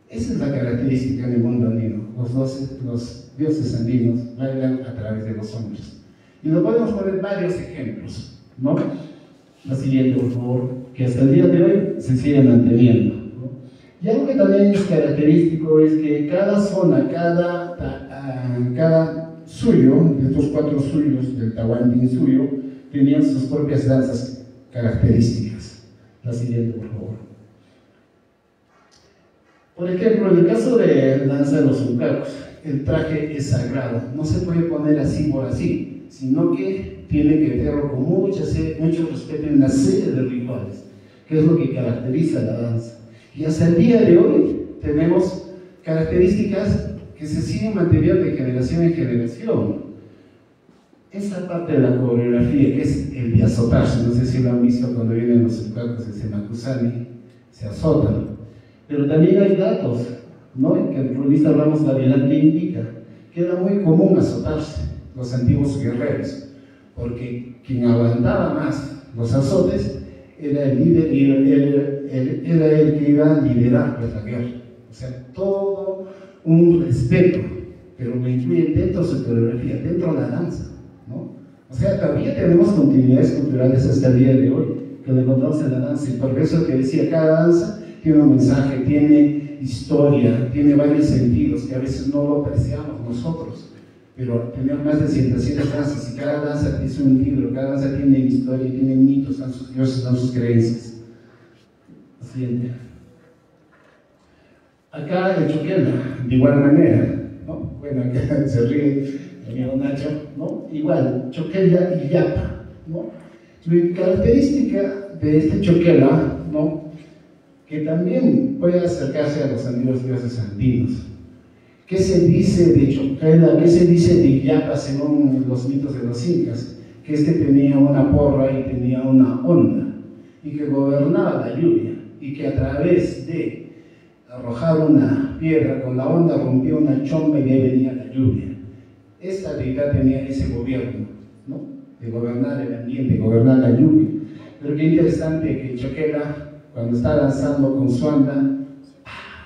Esa es la característica del mundo andino. Los dioses andinos bailan a través de los hombres. Y nos podemos poner varios ejemplos, ¿no? La siguiente, por favor, que hasta el día de hoy se sigue manteniendo, ¿no? Y algo que también es característico es que cada zona, cada suyo, de estos 4 suyos del Tahuantín suyo, tenían sus propias danzas características. La siguiente, por favor. Por ejemplo, en el caso de la danza de los uncacos, el traje es sagrado, no se puede poner así por así, sino que tiene que verlo con mucho respeto en una serie de rituales, que es lo que caracteriza la danza. Y hasta el día de hoy tenemos características que se siguen manteniendo de generación en generación. Esa parte de la coreografía, que es el de azotarse, no sé si lo han visto cuando vienen los uncacos de Semakusani, se azotan. Pero también hay datos, ¿no? Que en el cronista Ramos Gavilán indica que era muy común azotarse los antiguos guerreros, porque quien aguantaba más los azotes era el líder y era el que iba a liderar la guerra. O sea, todo un respeto, pero lo incluye dentro de su coreografía, dentro de la danza, ¿no? O sea, todavía tenemos continuidades culturales hasta el día de hoy, que lo encontramos en la danza, y por eso que decía, cada danza tiene un mensaje, tiene historia, tiene varios sentidos que a veces no lo apreciamos nosotros, pero tenemos más de 107 danzas y cada danza es un libro, cada danza tiene historia, tiene mitos, están sus dioses, están sus creencias. Siguiente. Acá el choquela, de igual manera, ¿no? Bueno, acá se ríe el amigo Nacho, ¿no? Igual, choquela y yapa, ¿no? La característica de este choquela, ¿no? Que también puede acercarse a los antiguos dioses andinos. ¿Qué se dice de choquela? ¿Qué se dice de yapa según los mitos de los incas? Que este tenía una porra y tenía una onda, y que gobernaba la lluvia, y que a través de arrojar una piedra con la onda rompía una chompa y de ahí venía la lluvia. Esta deidad tenía ese gobierno, ¿no? De gobernar el ambiente, de gobernar la lluvia. Pero qué interesante que choquela, cuando está danzando con su anda,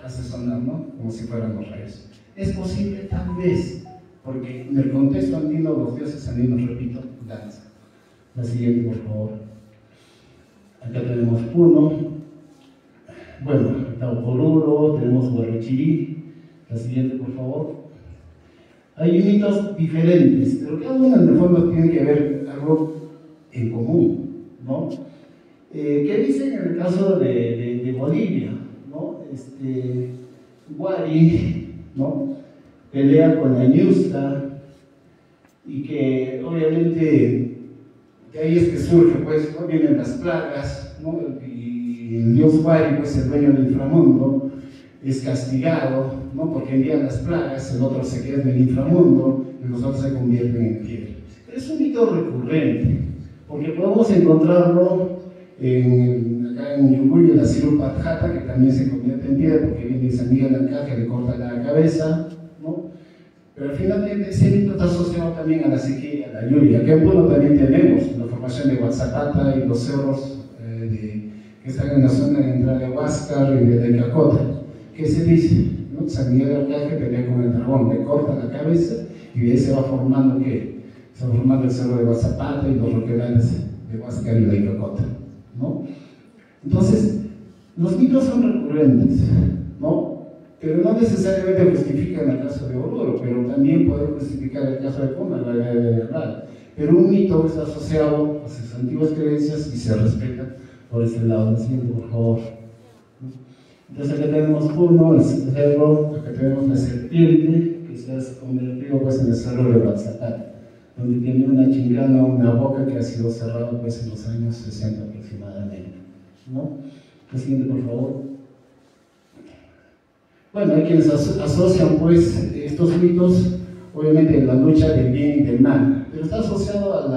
hace sonar, ¿no? Como si fueran los rayos. Es posible, tal vez, porque en el contexto andino, los dioses andinos, repito, danzan. La siguiente, por favor. Acá tenemos Puno, bueno, Tauporuro, tenemos Huarrochirí. La siguiente, por favor. Hay mitos diferentes, pero cada uno en el fondo tiene que ver algo en común, ¿no? ¿Qué dicen en el caso de Bolivia? ¿No? Guari, ¿no? Pelea con la ñusta, y que obviamente de ahí es que surge, pues, ¿no? Vienen las plagas, ¿no? Y el dios Guari, pues el dueño del inframundo, es castigado, ¿no? Porque envían las plagas, el otro se queda en el inframundo y los otros se convierten en piedra. Es un mito recurrente, porque podemos encontrarlo acá en Yunguy, en la Sirupadjata, que también se convierte en piedra porque viene San Miguel acá que le corta la cabeza, ¿no? Pero finalmente ese mito está asociado también a la sequía, a la lluvia. Acá en Puno también tenemos la formación de Huatzapata y los cerros que están en la zona de entrada de Huáscar y de Cacota. ¿Qué se dice? ¿No? San Miguel Arcángel pelea con el dragón, le corta la cabeza y de ahí se va formando, ¿qué? Se va formando el cerro de Huatzapata y los roquedales de Huáscar y de Cacota, ¿no? Entonces, los mitos son recurrentes, ¿no? Pero no necesariamente justifican el caso de Oruro, pero también pueden justificar el caso de Puno, la verdad. Pero un mito está asociado a sus antiguas creencias y se respeta por ese lado. Siguiente, por favor. Entonces acá tenemos Puno, el cerro, acá tenemos la serpiente, que se ha convertido pues en el cerro de Huatzapata, donde tiene una chingana, una boca que ha sido cerrada pues en los años 60 aproximadamente, ¿no? La siguiente, por favor. Bueno, hay quienes asocian pues estos mitos, obviamente, en la lucha del bien y del mal, pero está asociado a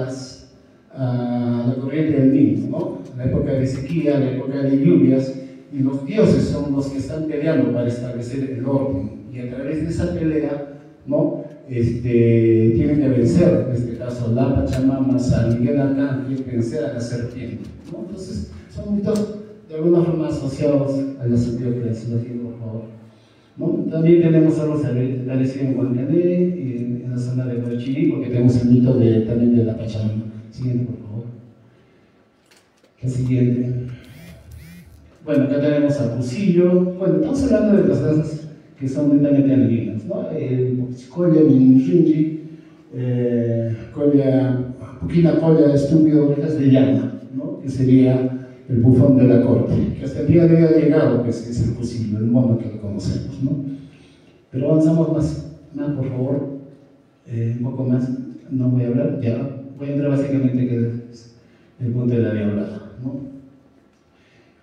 a la corriente del Nilo, ¿no? La época de sequía, la época de lluvias, y los dioses son los que están peleando para establecer el orden, y a través de esa pelea, ¿no? Tienen que vencer, en este caso, la Pachamama, San Miguel Arcángel, tiene que vencer a la serpiente, ¿no? Entonces, son mitos de alguna forma asociados a las antiguas, por favor, ¿no? También tenemos algo parecido en Huancané y en la zona de Huachirí, porque tenemos el mito también de la Pachamama. Siguiente, por favor. El siguiente. Bueno, acá tenemos al Cusillo. Bueno, estamos hablando de las danzas que son netamente andinas, ¿no? Colla, Minrinji, Puquina Colla, Estúpido, Orejas de Llama, ¿no? Que sería el bufón de la corte, que hasta el día de hoy ha llegado, pues es el Cusillo, el mono que lo conocemos, ¿no? Pero avanzamos más, por favor, un poco más, no voy a hablar, ya voy a entrar básicamente que es el punto de la diablada, ¿no?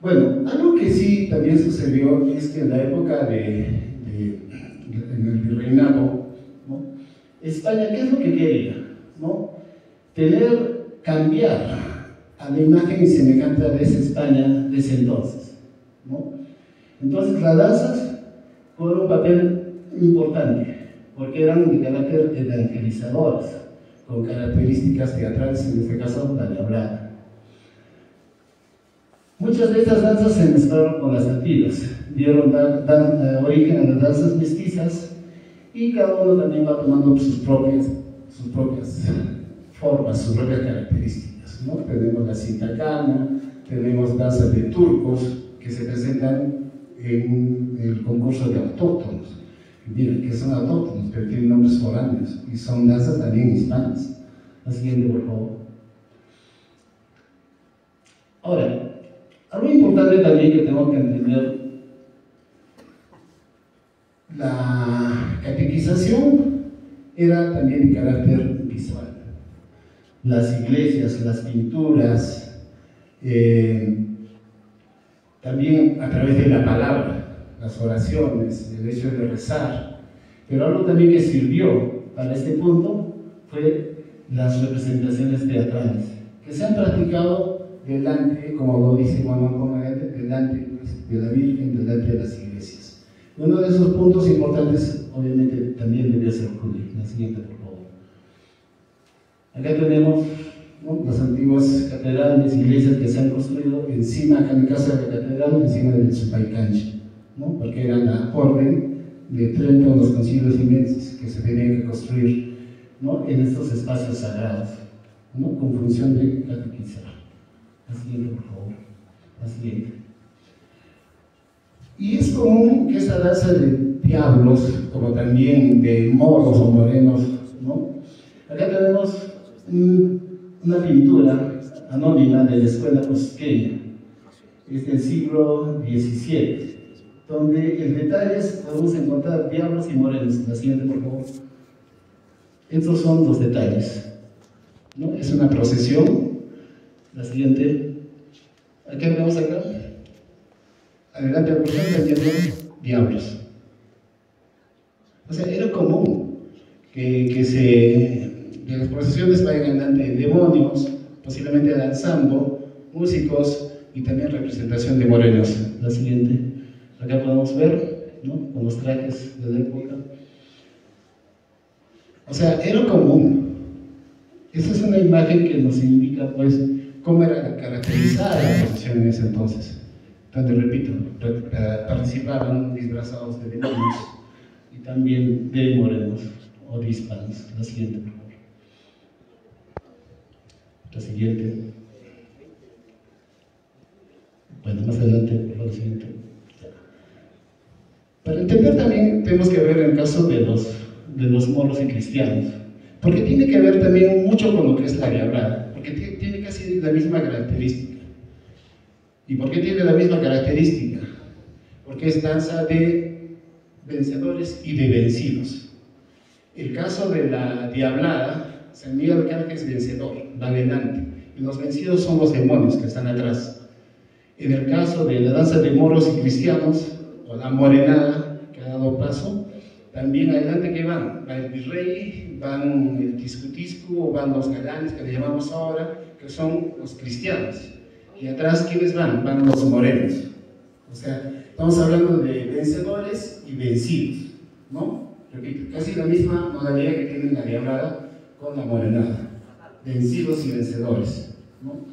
Bueno, algo que sí también sucedió es que en la época en el virreinato, ¿no? España, ¿qué es lo que quería? ¿No? Cambiar a la imagen y semejanza de esa España de ese entonces, ¿no? Entonces las danzas jugaron un papel importante, porque eran de carácter evangelizadoras, con características teatrales, en este caso la diablada. Muchas de estas danzas se mezclaron con las antiguas, dieron origen a las danzas mestizas, y cada uno también va tomando sus propias formas, sus propias características, ¿no? Tenemos la cintacana, tenemos danzas de turcos que se presentan en el concurso de autóctonos. Miren, que son autóctonos, pero tienen nombres foráneos, y son danzas también hispanas. La siguiente, por favor. Ahora, algo importante también que tengo que entender, la catequización era también de carácter visual. Las iglesias, las pinturas, también a través de la palabra, las oraciones, el hecho de rezar. Pero algo también que sirvió para este punto fue las representaciones teatrales, que se han practicado delante, como lo dice Juan Antonio, delante de la Virgen, delante de las iglesias. Uno de esos puntos importantes, obviamente, también debía ser Juli. La siguiente, por favor. Acá tenemos, ¿no?, las antiguas catedrales, iglesias que se han construido encima, acá en el caso de la catedral, encima del Supaycanchi, ¿no? Porque era la orden de Trento en los concilios inmensos que se tenían que construir, ¿no?, en estos espacios sagrados, ¿no?, con función de catequizar. La siguiente, por favor. La siguiente. Y es común que esta danza de diablos, como también de moros o morenos, ¿no? Acá tenemos una pintura anónima de la escuela cusqueña, es del siglo XVII, donde en detalles podemos encontrar diablos y morenos. La siguiente, por favor. Estos son los detalles, ¿no? Es una procesión. La siguiente. ¿A qué vemos acá? Adelante, por favor, vendiendo diablos. O sea, era común que las procesiones vayan andando demonios, posiblemente danzando, músicos y también representación de morenos. La siguiente. Acá podemos ver, ¿no?, con los trajes de la época. O sea, era común. Esa es una imagen que nos indica, pues, cómo era caracterizada la procesión en ese entonces. Entonces, repito, participaban disfrazados de demonios y también de morenos o de hispanos. La siguiente, por favor. La siguiente. Bueno, más adelante, por favor, la siguiente. Para entender también tenemos que ver el caso de los moros y cristianos, porque tiene que ver también mucho con lo que es la diablada, porque tiene casi la misma característica. ¿Y por qué tiene la misma característica? Porque es danza de vencedores y de vencidos. El caso de la diablada, San Miguel Arcángel es vencedor, va adelante, y los vencidos son los demonios que están atrás. En el caso de la danza de moros y cristianos, o la morenada que ha dado paso, también adelante que van el virrey, van el tiscu, o van los galanes que le llamamos ahora, que son los cristianos. Y atrás, ¿quiénes van? Van los morenos. O sea, estamos hablando de vencedores y vencidos, ¿no? Repito, casi la misma modalidad que tienen la diablada con la morenada. Vencidos y vencedores, ¿no?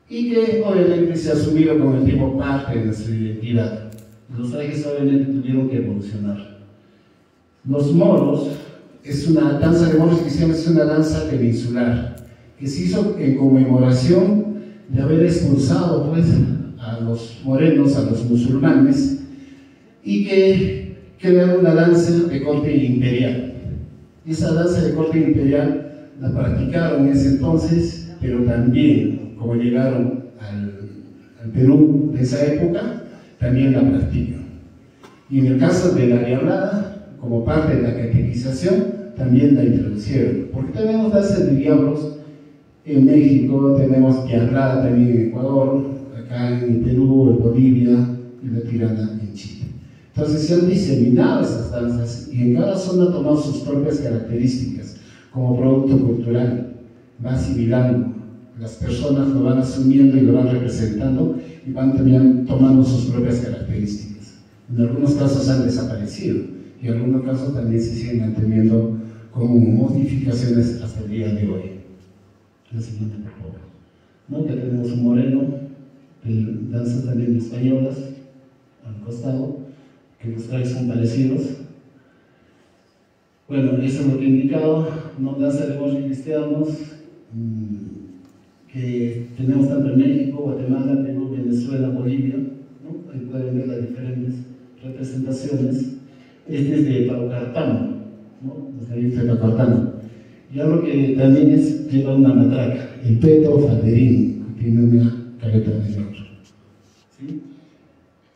Y que obviamente se ha asumido con el tiempo parte de nuestra identidad. Los trajes obviamente tuvieron que evolucionar. Los moros, es una danza de moros cristianos, es una danza peninsular, que se hizo en conmemoración de haber expulsado pues, a los morenos, a los musulmanes, y que crearon una danza de corte imperial. Esa danza de corte imperial la practicaron en ese entonces, pero también, como llegaron al Perú de esa época, también la practican. Y en el caso de la diablada, como parte de la catequización, también la introducieron. Porque tenemos danzas de diablos en México, tenemos diablada también en Ecuador, acá en el Perú, en Bolivia y la tirana en Chile. Entonces se han diseminado esas danzas y en cada zona han tomado sus propias características como producto cultural, va asimilando. Las personas lo van asumiendo y lo van representando y van también tomando sus propias características. En algunos casos han desaparecido y en algunos casos también se siguen manteniendo como modificaciones hasta el día de hoy. La siguiente, por favor. ¿No? Ya tenemos un moreno, danzas también españolas al costado, que los trajes son parecidos. Bueno, eso es lo que he indicado, ¿no? Danza de moros cristianos, que tenemos tanto en México, Guatemala, Perú, Venezuela, Bolivia, ¿no? Ahí pueden ver las diferentes representaciones. Este es de Paucartambo, ¿no? De Paucartambo. Y algo que también lleva una matraca, el peto falderín, que tiene una careta de negro. ¿Sí?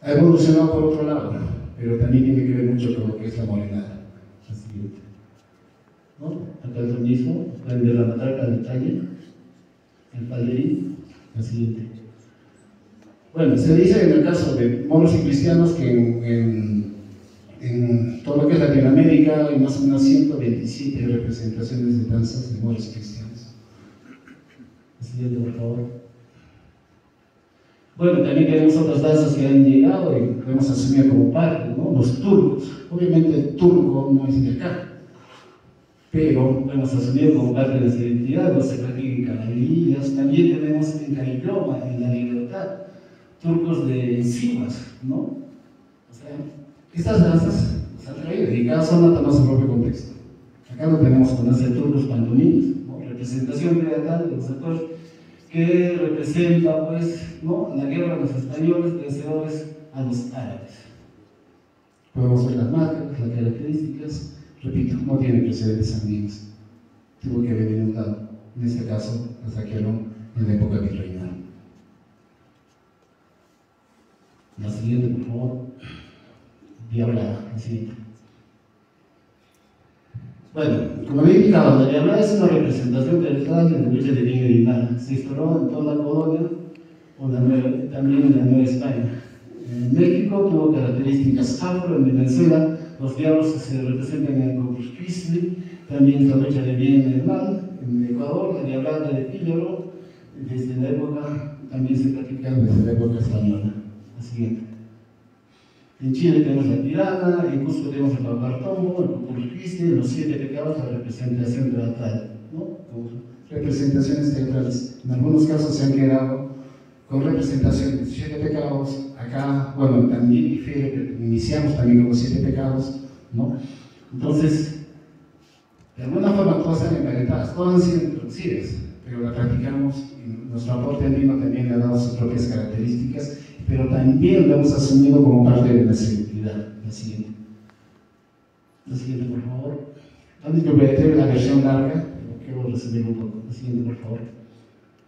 Ha evolucionado por otro lado, pero también tiene que ver mucho con lo que es la morenada. La siguiente. ¿No? Acá es lo mismo, pueden ver la matraca al detalle, el falderín, la siguiente. Bueno, se dice en el caso de moros y cristianos que en todo lo que es Latinoamérica hay más o menos 127 representaciones de danzas de moros y cristianos. La siguiente, por favor. Bueno, también tenemos otras danzas que han llegado y podemos asumir como parte, ¿no? Los turcos. Obviamente el turco no es de acá, pero podemos asumir como parte de nuestra identidad. Los se practican en Canavillas, también tenemos en Caigloma, en La Libertad, turcos de Encimas, ¿no? O sea, estas danzas se han traído y cada zona toma su propio contexto. Acá no tenemos con danza de turcos pantomimes, ¿no? Representación teatral de los actores que representa, pues, ¿no? La guerra de los españoles vencedores a los árabes. Podemos ver las marcas, las características. Repito, no tiene precedentes sanguíneos. Tuvo que haber inundado. En este caso, la saquearon en la época virreinal. La siguiente, por favor. Diablada, la siguiente. Bueno, como había indicado, la diablada es una representación teatral de la lucha de bien y mal. Se instauró en toda la colonia, también en la Nueva España. En México tuvo características afro, en Venezuela los diablos se representan en el Corpus Christi, también la lucha de bien y del mal. En Ecuador, la diablada de Píllaro, desde la época, también se practica desde la época española. La siguiente. En Chile tenemos la tirana, en Cusco tenemos el Paucartambo, el Corpus Christi, los 7 pecados, la representación teatral, ¿no? Representaciones teatrales. En algunos casos se han quedado con representaciones de 7 pecados. Acá, bueno, también difiere, pero iniciamos también con los 7 pecados, ¿no? Entonces, de alguna forma todas están emparentadas, todas han sido introducidas, pero la practicamos y nuestro aporte andino también le ha dado sus propias características, pero también lo hemos asumido como parte de nuestra identidad. La siguiente. La siguiente, por favor. Antes que voy la versión larga, pero quiero resumir un poco. La siguiente, por favor.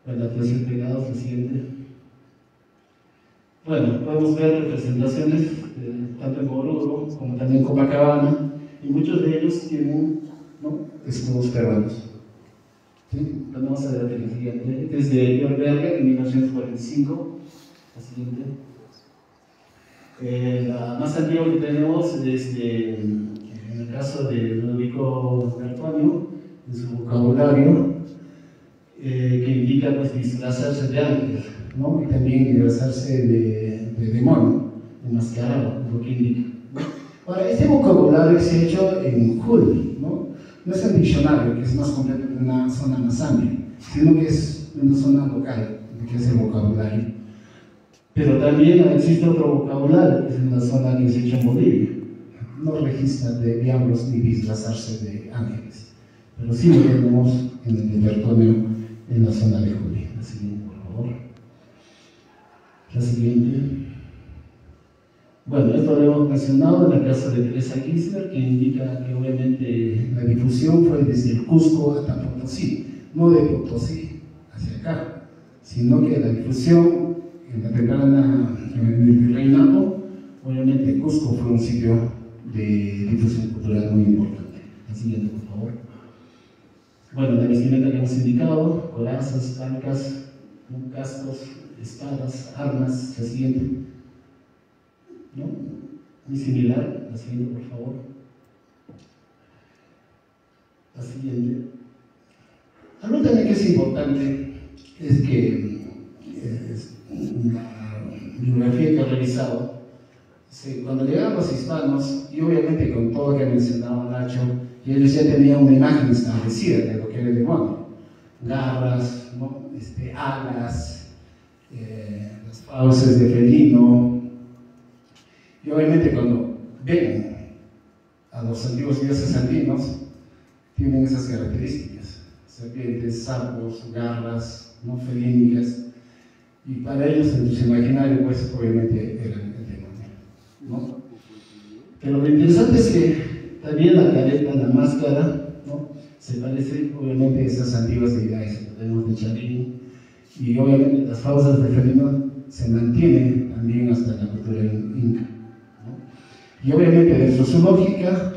Bueno, la versión pegados, la siguiente. Bueno, podemos ver representaciones tanto en Oruro como también en Copacabana, y muchos de ellos tienen, ¿no?, escudos peruanos. ¿Sí? Vamos a ver la siguiente. Desde Georg Berger en 1945. La siguiente. La más antigua que tenemos es de En el caso de Ludovico Bertonio, en su vocabulario, que indica pues disfrazarse de ángel, ¿no? Y también disfrazarse de demonio, enmascarado, lo que indica, ¿no? Ahora, este vocabulario se ha hecho en Juli, ¿no? No es el diccionario, que es más completo de una zona más amplia, sino que es una zona local, que es el vocabulario. Pero también existe otro vocabulario, que es en la zona que se ha hecho en Bolivia. No registra de diablos ni disfrazarse de ángeles, pero sí lo tenemos en el de Bertonio, en la zona de Juli. La siguiente, por favor. La siguiente. Bueno, esto lo hemos mencionado en el caso de Teresa Kirchner, que indica que obviamente la difusión fue desde el Cusco hasta Potosí, no de Potosí hacia acá, sino que la difusión en la temprana, en el virreinato, obviamente Cusco fue un sitio de difusión cultural muy importante. La siguiente, por favor. Bueno, la vestimenta que hemos indicado: corazas, pancas, cascos, espadas, armas. La siguiente, ¿no? Muy similar. La siguiente, por favor. La siguiente. Algo también que es importante es que la bibliografía que he revisado, cuando llegaron los hispanos, y obviamente con todo lo que ha mencionado Nacho, ellos ya tenían una imagen establecida de lo que era el demonio: garras, ¿no? Alas, las fauces de felino. Y obviamente cuando ven a los antiguos dioses andinos, tienen esas características: serpientes, sapos, garras, ¿no? Felínicas. Y para ellos, en su imaginario, pues obviamente eran el demonio, ¿no? Pero lo interesante es que también la careta, la máscara, ¿no? Se parece obviamente a esas antiguas deidades que tenemos de Charín, y obviamente las fauces de felino se mantienen también hasta la cultura inca, ¿no? Y obviamente dentro de su lógica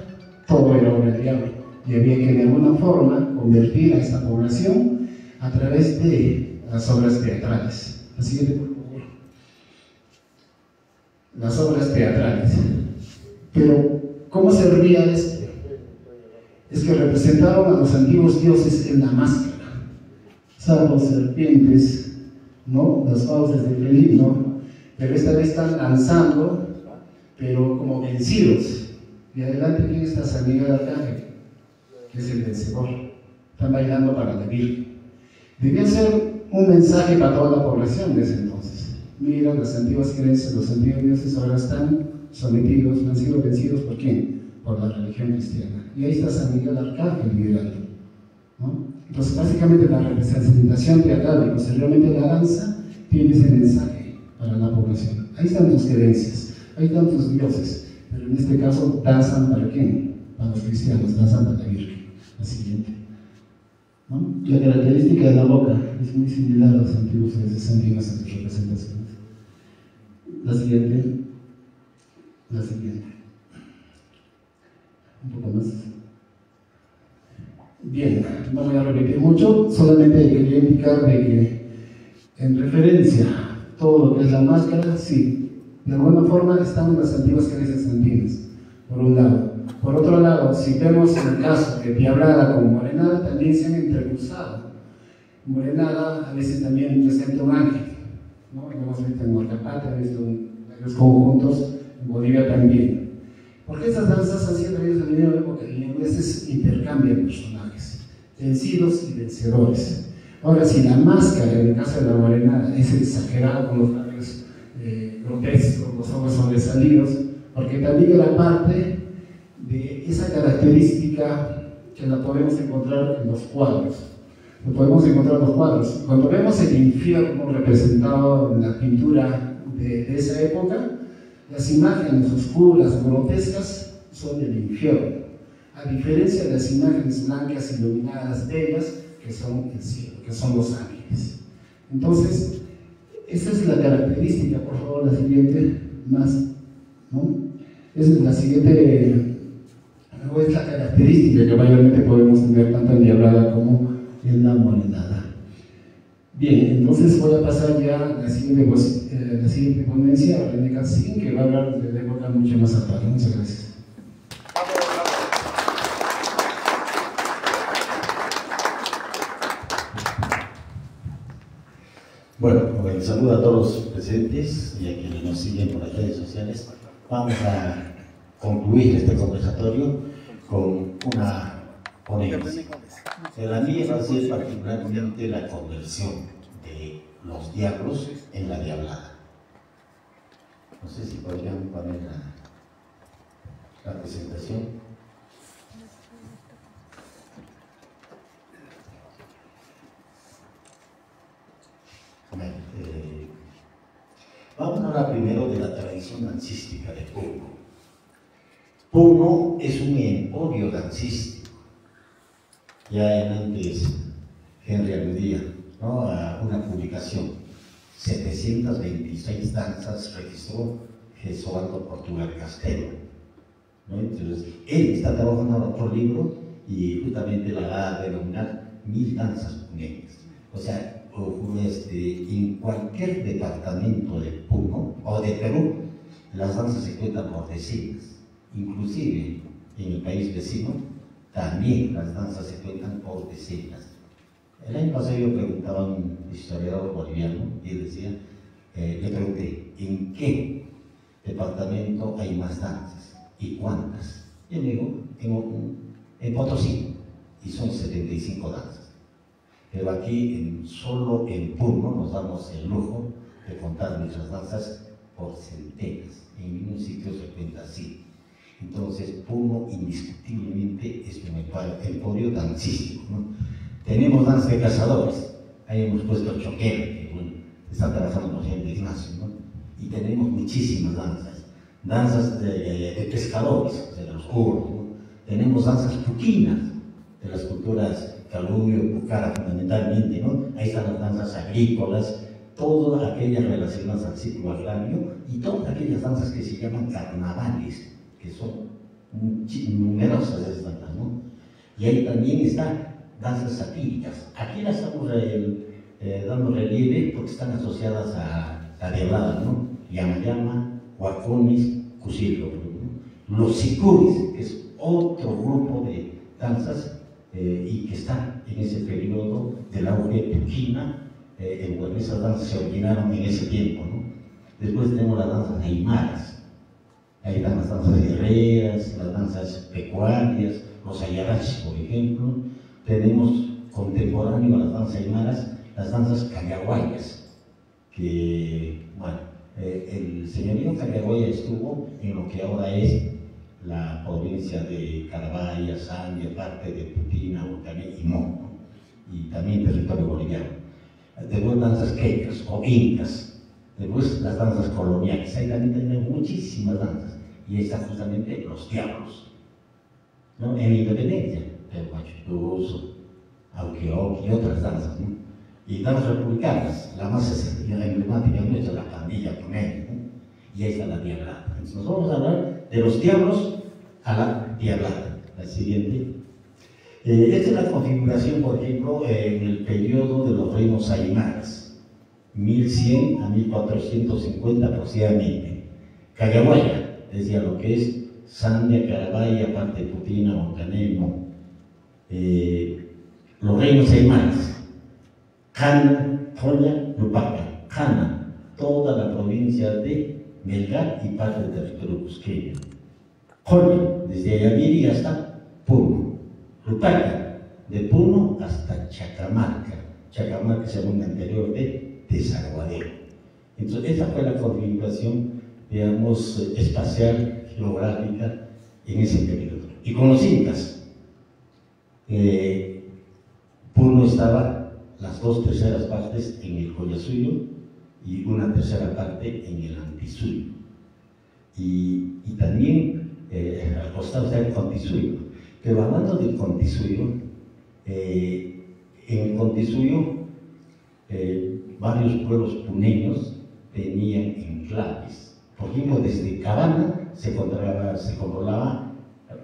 todo era obra del diablo, y había que de alguna forma convertir a esta población a través de las obras teatrales. La siguiente, por favor. Las obras teatrales. Pero, ¿cómo servía esto? Es que representaban a los antiguos dioses en la máscara: sapos, serpientes, ¿no? Las fauces de felino, pero esta vez están danzando, pero como vencidos. Y adelante, ¿quién está? San Miguel Arcángel, que es el vencedor. Están bailando para la Virgen. Debía ser un mensaje para toda la población de ese entonces. Mira, las antiguas creencias, los antiguos dioses ahora están sometidos, han sido vencidos. ¿Por quién? Por la religión cristiana. Y ahí está San Miguel Arcángel liderando, ¿no? Entonces, básicamente la representación teatral y posteriormente la danza tiene ese mensaje para la población. Ahí están tus creencias, ahí están tus dioses, pero en este caso danzan para quién? Para los cristianos, danzan para la Virgen. La siguiente, ¿no? La característica de la boca es muy similar a los antiguos dioses andinos en sus representaciones. La siguiente. La siguiente. Un poco más. Bien, no voy a repetir mucho, solamente quería indicar de que en referencia a todo lo que es la máscara, sí, de alguna forma están en las antiguas creencias andinas, por un lado. Por otro lado, si vemos el caso de Diablada con Morenada, también se han entrecruzado. Morenada a veces también presenta un ángel, ¿no? Lo hemos visto en Huacapata, hemos visto en varios conjuntos, en Bolivia también. Porque estas danzas han sido traídas en la época y a veces intercambian personajes, vencidos y vencedores. Ahora, si la máscara, en el caso de la Morenada, es exagerada con los labios grotescos, los ojos sobresalidos, porque también era parte de esa característica que la podemos encontrar en los cuadros. Lo podemos encontrar en los cuadros. Cuando vemos el infierno representado en la pintura de esa época, las imágenes oscuras, grotescas, son del infierno, a diferencia de las imágenes blancas, iluminadas, bellas, que son el cielo, que son los ángeles. Entonces, esa es la característica. Por favor, la siguiente, más, ¿no? Es la siguiente, no es la característica que mayormente podemos tener tanto en Diablada como en la Morenada. Bien, entonces voy a pasar ya a la siguiente ponencia, a René Cancín, que va a hablar de la época mucho más actual. Muchas gracias. Bravo, bravo. Bueno, saludo a todos los presentes y a quienes nos siguen por las redes sociales. Vamos a concluir este conversatorio con una ponencia. La mía va a ser particularmente la conversión de los diablos en la diablada. No sé si podrían poner la presentación. Vamos a hablar primero de la tradición dancística de Puno. Puno es un emporio dancístico. Ya antes Henry aludía, ¿no?, a una publicación. 726 danzas registró Jesualdo Portugal Castelo, ¿no? Entonces, él está trabajando en otro libro y justamente la va a denominar 1000 danzas puneñas. O sea, en cualquier departamento de Puno o de Perú, las danzas se cuentan por decenas. Inclusive en el país vecino también las danzas se cuentan por decenas. El año pasado yo preguntaba a un historiador boliviano y él decía, le pregunté, ¿en qué departamento hay más danzas y cuántas? Y él me dijo, en Potosí, y son 75 danzas. Pero aquí, solo en Puno, nos damos el lujo de contar nuestras danzas por centenas. En ningún sitio se cuenta así. Entonces, Puno indiscutiblemente es un emporio dancístico, ¿no? Tenemos danza de cazadores. Ahí hemos puesto choquera, que bueno, está trabajando con gente de Ignacio, ¿no? Y tenemos muchísimas danzas. Danzas de pescadores, de los curos, ¿no? Tenemos danzas puquinas, de las culturas Calubio, Pucara fundamentalmente, ¿no? Ahí están las danzas agrícolas, todas aquellas relacionadas al ciclo agrario y todas aquellas danzas que se llaman carnavales, que son numerosas esas danzas, ¿no? Y ahí también están danzas satíricas. Aquí las estamos dando relieve porque están asociadas a la diablada, ¿no? Llama, Huaconis, Cusillo, ¿no? Los sicuris, que es otro grupo de danzas y que está en ese periodo del auge puquina. Bueno, esas danzas se originaron en ese tiempo, ¿no? Después tenemos las danzas aymaras. Ahí están las danzas guerreras, las danzas pecuarias, los ayarachi, por ejemplo. Tenemos contemporáneo a las danzas aymaras, las danzas callahuayas, que, bueno, el señorío Callahuaya estuvo en lo que ahora es la provincia de Carabaya, Sandia, parte de Putina, Huacané y Mo, ¿no? Y también territorio boliviano. Después danzas quechas o incas, después las danzas coloniales. Ahí también tenemos muchísimas danzas, y ahí están justamente los diablos, ¿no? En la independencia, el Huachutuso, Auquioqui y otras danzas, ¿no? Y danzas republicanas, la más emblemática nuestra, la pandilla puneña, ¿no? Y ahí está la diablada. Entonces nos vamos a hablar de los diablos a la diablada. La siguiente. Esta es la configuración, por ejemplo, en el periodo de los reinos aymaras, 1100 a 1450 aproximadamente. Callahuaya, decía lo que es Sandia, Carabaya, parte de Putina, Huacané, Mo. Los reinos aymaras, Cana, Tolla, Lupaca. Cana, toda la provincia de Melgar y parte del territorio cusqueño. Tolla, desde Ayaviri hasta Puno. Lupaca, de Puno hasta Chacamarca. Chacamarca es el nombre anterior de Desaguadero. Entonces, esa fue la configuración, digamos, espacial, geográfica en ese periodo. Y con los incas, Puno estaba las 2/3 partes en el Collasuyo y 1/3 parte en el Antisuyo. Y también al costado está el Contisuyo. Pero hablando del Contisuyo, en el Contisuyo varios pueblos puneños tenían enclaves. Por ejemplo, desde Cabana se controlaba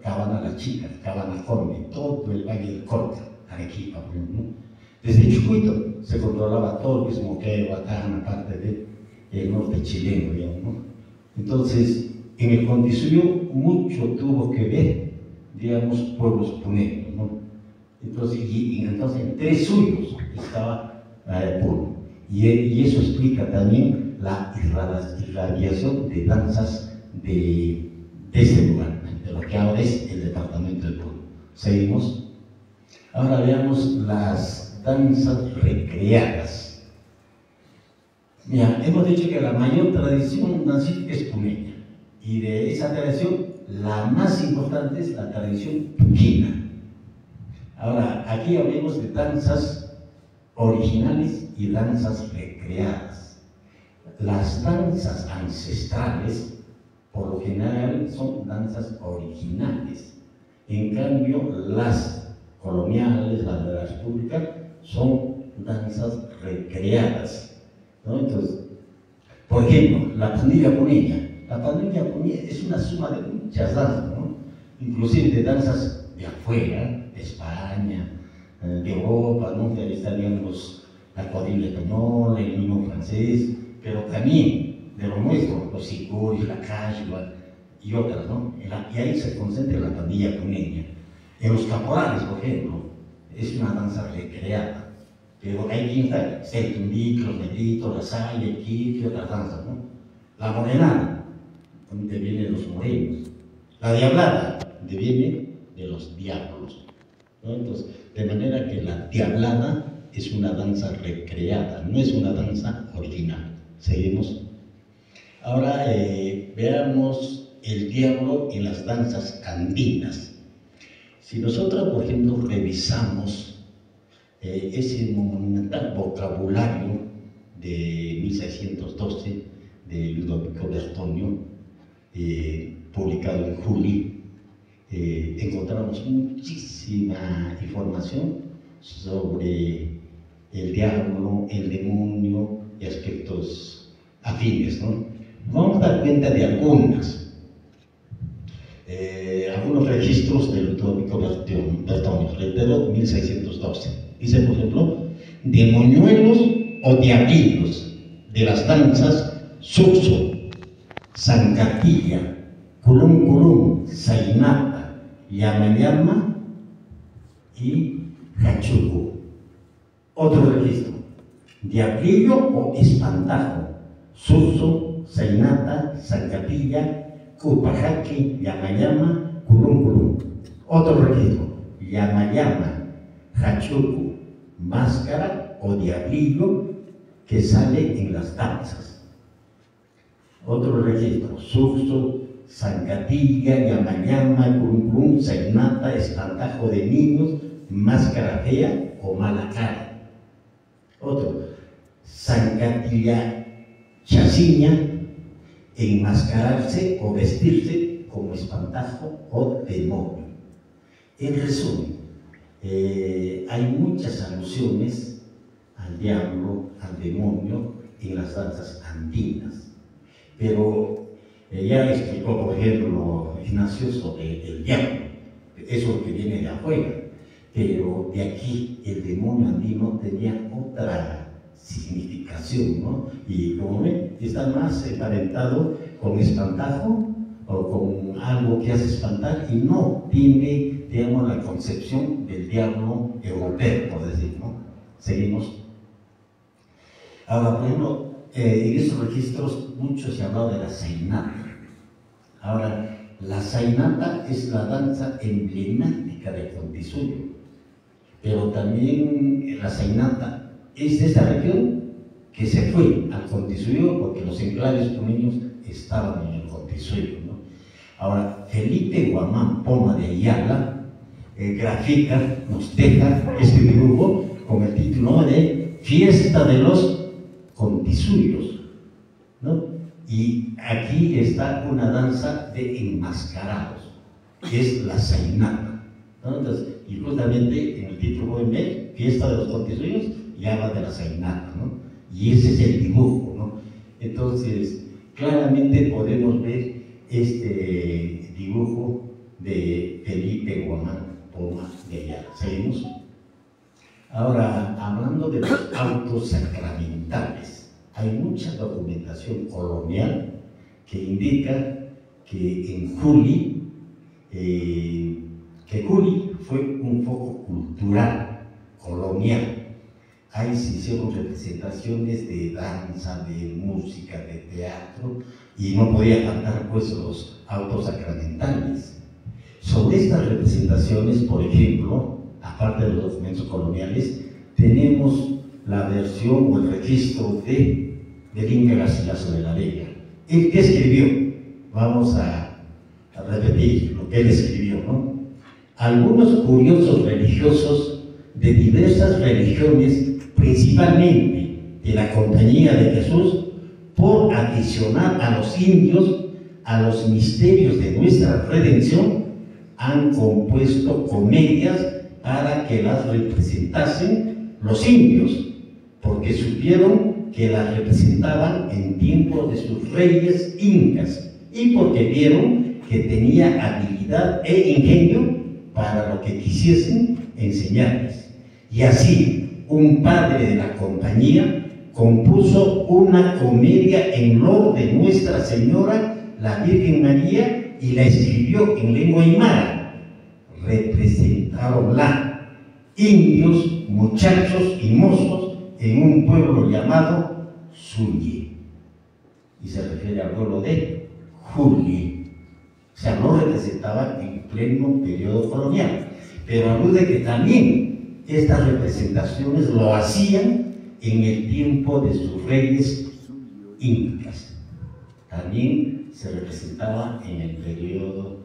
Cabana la Chica, Cabana Conde, todo el Valle del Colca, Arequipa, por ejemplo. Desde Chucuito se controlaba todo lo que es Moquegua, Tacna, parte del norte chileno, digamos, ¿no? Entonces, en el Contisuyo mucho tuvo que ver, digamos, pueblos puneños, ¿no? Entonces, entonces en 3 suyos estaba Puno. y eso explica también la irradiación de danzas de este lugar, de lo que ahora es el departamento del Puno. Seguimos. Ahora veamos las danzas recreadas. Mira, hemos dicho que la mayor tradición dancística es puneña, y de esa tradición la más importante es la tradición puquina. Ahora, aquí hablemos de danzas originales y danzas recreadas. Las danzas ancestrales, por lo general, son danzas originales. En cambio, las coloniales, las de la República, son danzas recreadas, ¿no? Entonces, por ejemplo, la pandilla puneña. La pandilla puneña es una suma de muchas danzas, ¿no? Inclusive de danzas de afuera, de España, de Europa, ¿no? Ahí estarían la cuadrilla española, el mismo francés, pero también de lo nuestro, los sicuris, la cachua y otras, ¿no? Y ahí se concentra la pandilla puneña. En los caporales, por ejemplo, es una danza recreada, pero hay quien está, el tundico, los negritos, la saya, el kit y otras danzas, ¿no? La morenada, donde viene de los morenos. La diablada, donde viene de los diablos, ¿no? Entonces, de manera que la diablada es una danza recreada, no es una danza original. Seguimos. Ahora veamos el diablo en las danzas andinas. Si nosotros, por ejemplo, revisamos ese monumental vocabulario de 1612 de Ludovico Bertonio, publicado en Juli, encontramos muchísima información sobre el diablo, el demonio y aspectos afines, ¿no? Vamos a dar cuenta de algunos registros de Ludovico Bertonio, reitero, 1612. Dice, por ejemplo, demoniuelos o diablitos de las danzas Suxo, Zancatilla, Culum Culum, Zainata, Yamayama y Hachuco. Otro registro, diablillo o espantajo, Suxo, Zainata, Zancatilla, Cupajaqui, Yamayama, Culum Culum. Otro registro, Yamayama, Hachuco, máscara o diablillo que sale en las danzas. Otro registro, Suxo, Zancatilla, Yamayama, Culum Culum, Zainata, espantajo de niños, máscara fea o mala cara. Otro, Zancatilla chaciña, enmascararse o vestirse como espantajo o demonio. En resumen, hay muchas alusiones al diablo, al demonio en las danzas andinas, pero ya explicó, por ejemplo, Ignacio sobre el diablo, eso que viene de afuera, pero de aquí el demonio andino tenía otra significación, ¿no? Y como ven, está más emparentado con espantajo o con algo que hace espantar y no tiene, digamos, la concepción del diablo europeo, por decir, ¿no? Seguimos. Ahora, por ejemplo, en esos registros mucho se ha hablado de la zainata. Ahora, la zainata es la danza emblemática del Contisuyo, pero también la zainata es de esta región que se fue al Contisuyo porque los enclaves puneños estaban en el Contisuyo, ¿no? Ahora, Felipe Guamán Poma de Ayala grafica, nos deja este dibujo con el título de Fiesta de los Contisuyos, ¿no? Y aquí está una danza de enmascarados, que es la zainata, ¿no? Entonces, y justamente en el título pueden ver Fiesta de los Contisuyos y habla de la zainata, ¿no? Y ese es el dibujo, ¿no? Entonces, claramente podemos ver este dibujo de Felipe Guamán Poma de Ayala. ¿Seguimos? Ahora, hablando de los autos sacramentales, hay mucha documentación colonial que indica que en Juli, que Juli fue un foco cultural colonial, ahí se hicieron representaciones de danza, de música, de teatro, y no podía faltar pues los autos sacramentales. Sobre estas representaciones, por ejemplo, aparte de los documentos coloniales, tenemos la versión o el registro del Inca Garcilaso de la Vega. ¿Él qué escribió? Vamos a repetir lo que él escribió, ¿no? Algunos curiosos religiosos de diversas religiones, principalmente de la Compañía de Jesús, por adicionar a los indios a los misterios de nuestra redención, han compuesto comedias para que las representasen los indios, porque supieron que las representaban en tiempos de sus reyes incas y porque vieron que tenía habilidad e ingenio para lo que quisiesen enseñarles. Y así, un padre de la compañía compuso una comedia en loor de Nuestra Señora, la Virgen María, y la escribió en lengua aymara. Representaronla indios, muchachos y mozos en un pueblo llamado Suñi, y se refiere al pueblo de Juli. O sea, no representaban en pleno periodo colonial, pero alude que también estas representaciones lo hacían en el tiempo de sus reyes incas. También se representaba en el periodo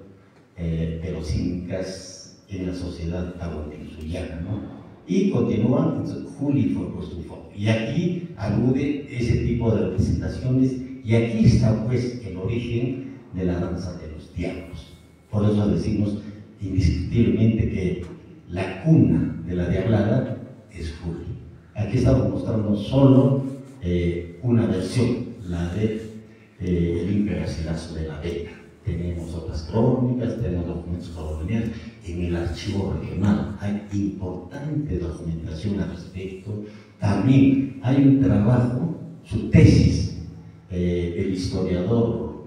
de los incas en la sociedad tahuantinsuyoana, ¿no? Y continúan, Juli fue puesto un foco. Y aquí alude ese tipo de representaciones, y aquí está pues el origen de la danza de los diablos. Por eso decimos indiscutiblemente que la cuna de la diablada es Juli. Aquí estamos mostrando solo una versión, la de el Inca Garcilaso de la Vega. Tenemos otras crónicas, tenemos documentos coloniales. En el archivo regional hay importante documentación al respecto. También hay un trabajo, su tesis, del historiador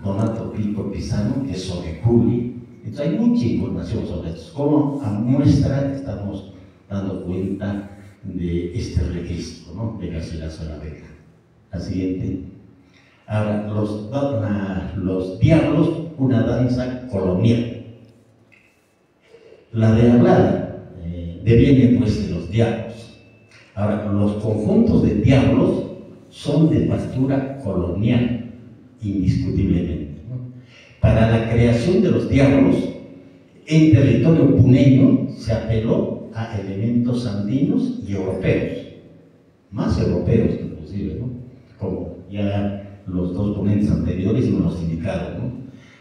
Donato Pico Pisano, que es sobre Juli. Entonces hay mucha información sobre esto. Como a muestra estamos dando cuenta de este registro, ¿no?, de Garcilaso de la Vega. La siguiente. Ahora, los diablos, una danza colonial. La diablada deviene pues de los diablos. Ahora, los conjuntos de diablos son de factura colonial, indiscutiblemente, ¿no? Para la creación de los diablos, en territorio puneño se apeló a elementos andinos y europeos, más europeos inclusive, ¿no?, como ya los dos ponentes anteriores nos los indicaron, ¿no?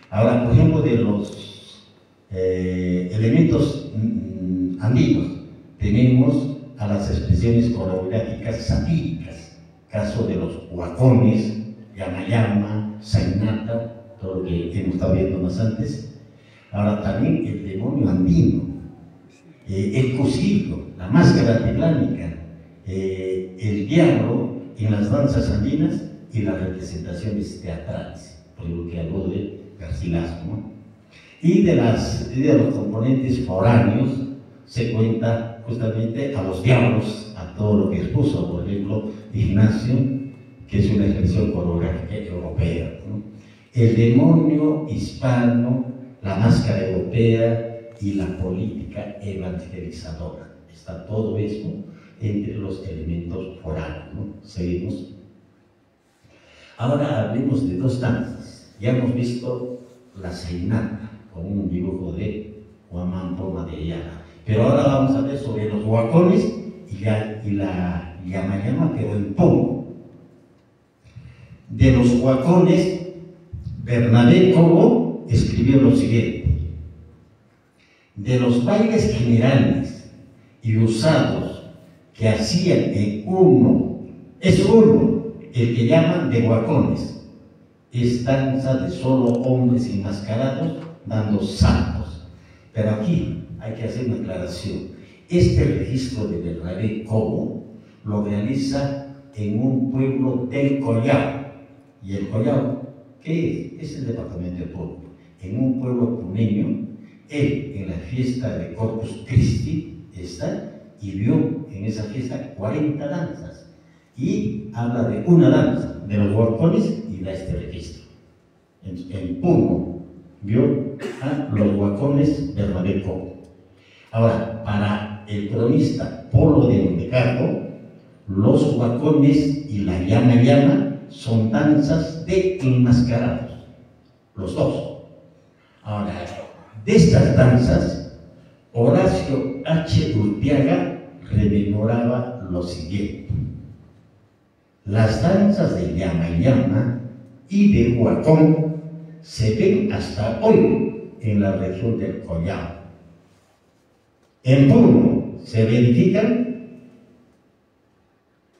Ahora, por ejemplo, de los elementos andinos, tenemos a las expresiones coreográficas satíricas, caso de los huacones, yamayama, sainata, todo lo que hemos estado viendo más antes. Ahora también el demonio andino, el cosito, la máscara tiblánica, el diablo en las danzas andinas y las representaciones teatrales, por lo que habló de Garcilaso, ¿no? Y de los componentes foráneos se cuenta justamente a los diablos, a todo lo que expuso, por ejemplo, Ignacio, que es una expresión coreográfica europea, ¿no? El demonio hispano, la máscara europea y la política evangelizadora. Está todo eso entre los elementos foráneos, ¿no? Seguimos. Ahora hablemos de dos danzas. Ya hemos visto la seinata, con un dibujo de Juan Poma de Ayala. Pero ahora vamos a ver sobre los huacones y la yamayama, pero en pongo. De los huacones, Bernabé Cobo escribió lo siguiente: de los bailes generales y usados que hacían en uno, es uno el que llaman de huacones, es danza de solo hombres enmascarados dando saltos. Pero aquí hay que hacer una aclaración. Este registro de Bernabé Cobo lo realiza en un pueblo del Collao. ¿Y el Collao qué es? Es el departamento de Pueblo. En un pueblo puneño, él en la fiesta de Corpus Christi está, y vio en esa fiesta 40 danzas y habla de una danza de los huacones y da este registro. En Puno vio a los huacones de Rabeco. Ahora, para el cronista Polo de Montecarlo, los huacones y la llama son danzas de enmascarados, los dos. Ahora, de estas danzas, Horacio H. Urteaga rememoraba lo siguiente: las danzas de llama y de huacón se ven hasta hoy en la región del Collao. En Puno se verifican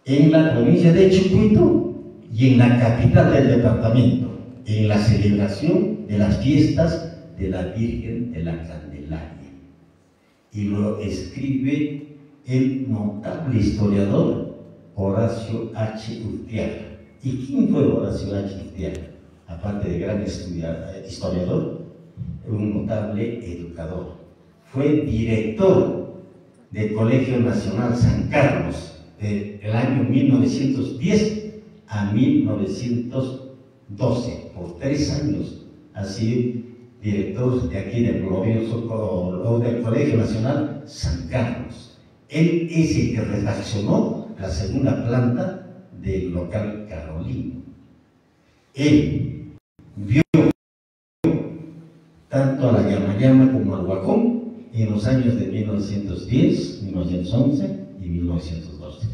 en la provincia de Chucuito y en la capital del departamento, en la celebración de las fiestas de la Virgen de la Candelaria. Y lo escribe el notable historiador Horacio H. Urteaga. ¿Y quién fue Horacio H. Urteaga? Aparte de gran historiador, un notable educador. Fue director del Colegio Nacional San Carlos del año 1910 a 1912, por 3 años. Así, director de aquí del Colegio Nacional San Carlos. Él es el que redaccionó la segunda planta del local carolino. Él vio tanto a la llama como al huacón en los años de 1910, 1911 y 1912.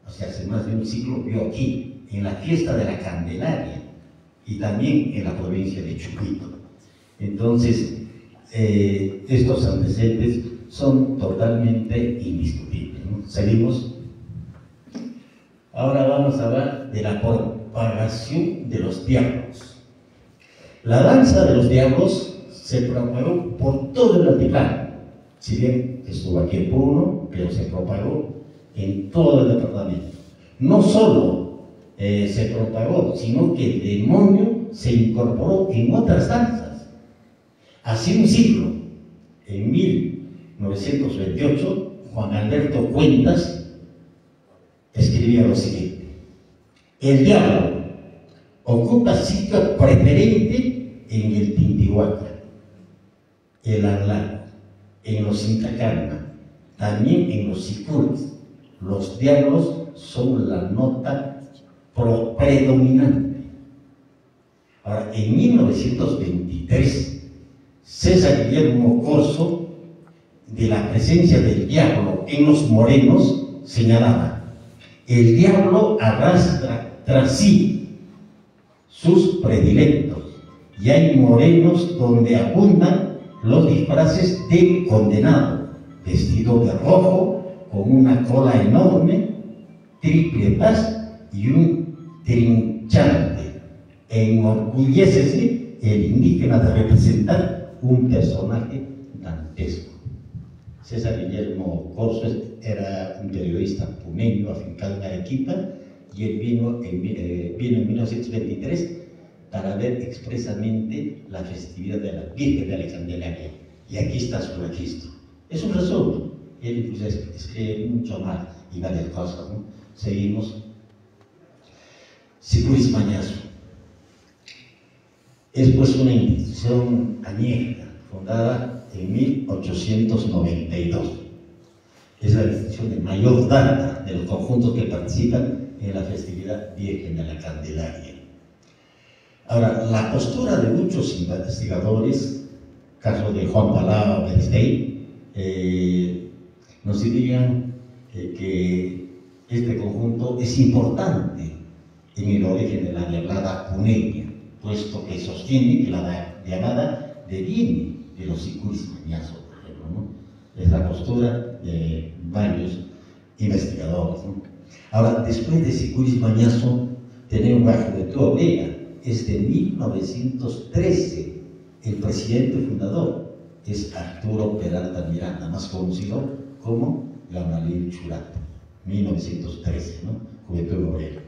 O sea, hace más de un siglo vio aquí, en la fiesta de la Candelaria y también en la provincia de Chucuito. Entonces, estos antecedentes son totalmente indiscutibles, ¿no? Seguimos. Ahora vamos a hablar de la propagación de los diablos. La danza de los diablos se propagó por todo el altiplano. Si bien estuvo aquí en Puno, pero se propagó en todo el departamento. No solo se propagó, sino que el demonio se incorporó en otras danzas. Hace un siglo, en 1928, Juan Alberto Cuentas escribía lo siguiente: el diablo ocupa sitio preferente en el Tintihuaca, el Arlaco, en los Intacalma, también en los Sicuris. Los diablos son la nota predominante. Ahora, en 1923, César Guillermo Corso, de la presencia del diablo en los morenos, señalaba: el diablo arrastra tras sí sus predilectos, y hay morenos donde abundan los disfraces del condenado, vestido de rojo, con una cola enorme, triple paz y un trinchante. Enorgullécese el indígena de representar un personaje dantesco. César Guillermo Corso era un periodista puneño afincado en Arequipa, y él vino en 1923 para ver expresamente la festividad de la Virgen de la Candelaria. Y aquí está su registro. Es un resumen. Él incluso escribe mucho más y varias cosas, ¿no? Seguimos. Sicuris Mañazo es pues una institución añeja, fundada en 1892. Es la institución de mayor data de los conjuntos que participan en la festividad Virgen de la Candelaria. Ahora, la postura de muchos investigadores, caso de Juan Palau, Bernstein, nos dirían que este conjunto es importante en el origen de la llamada puneña, puesto que sostiene que la llamada deviene de los Sicuris Mañazo, por ejemplo, ¿no? Es la postura de varios investigadores, ¿no? Ahora, después de Sicuris Mañazo, tenemos Bajo de Tua Vega. Es de 1913, el presidente fundador es Arturo Peralta Miranda, más conocido como Gamaliel Churato, 1913, ¿no? Juventud Obrera.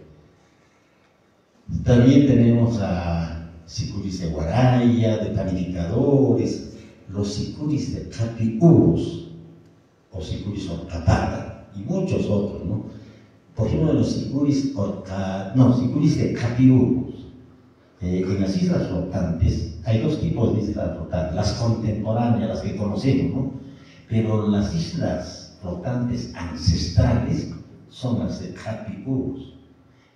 También tenemos a Sicuris de Guaraya, de panificadores, los Sicuris de Capiuros, o sicuris orcatata, y muchos otros, ¿no? Por ejemplo, los sicuris de Capiurus. En las islas flotantes hay dos tipos de islas flotantes, las contemporáneas, las que conocemos, ¿no? Pero las islas flotantes ancestrales son las de Capiurus.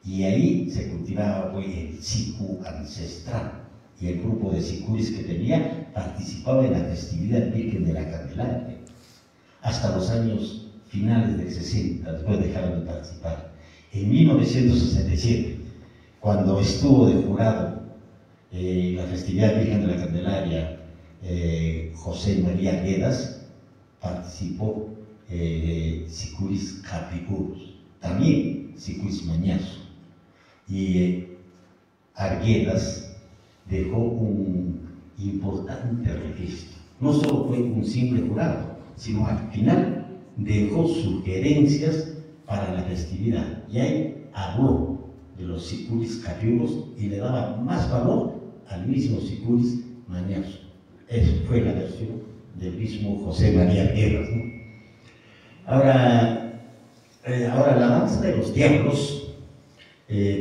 Y ahí se cultivaba pues, el sicu ancestral. Y el grupo de sicuris que tenía participaba en la festividad Virgen de la Candelaria. Hasta los años finales del 60, después dejaron de participar. En 1967, cuando estuvo de jurado la festividad Virgen de la Candelaria, José María Guedas, participó sicuris Capicurus, también sicuris Mañazo. Y Arguedas dejó un importante registro. No solo fue un simple jurado, sino al final dejó sugerencias para la festividad. Y ahí habló de los sicuris capiurus y le daba más valor al mismo sicuris Mañazo. Esa fue la versión del mismo José María Guerras, ¿no? Ahora, la danza de los diablos,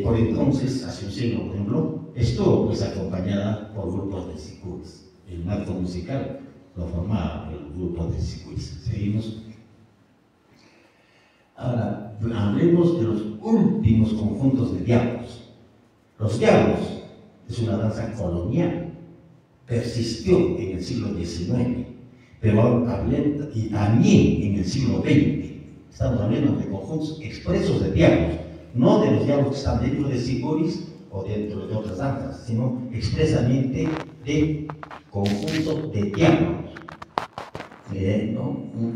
por entonces, hace un siglo, por ejemplo, estuvo pues acompañada por grupos de sicuris. El marco musical lo formaba el grupo de sicuris. Seguimos. Ahora, hablemos de los últimos conjuntos de diablos. Los diablos es una danza colonial, persistió en el siglo XIX, pero y también en el siglo XX. Estamos hablando de conjuntos expresos de diablos, no de los diablos que están dentro de sicuris o dentro de otras danzas, sino expresamente de conjuntos de diablos.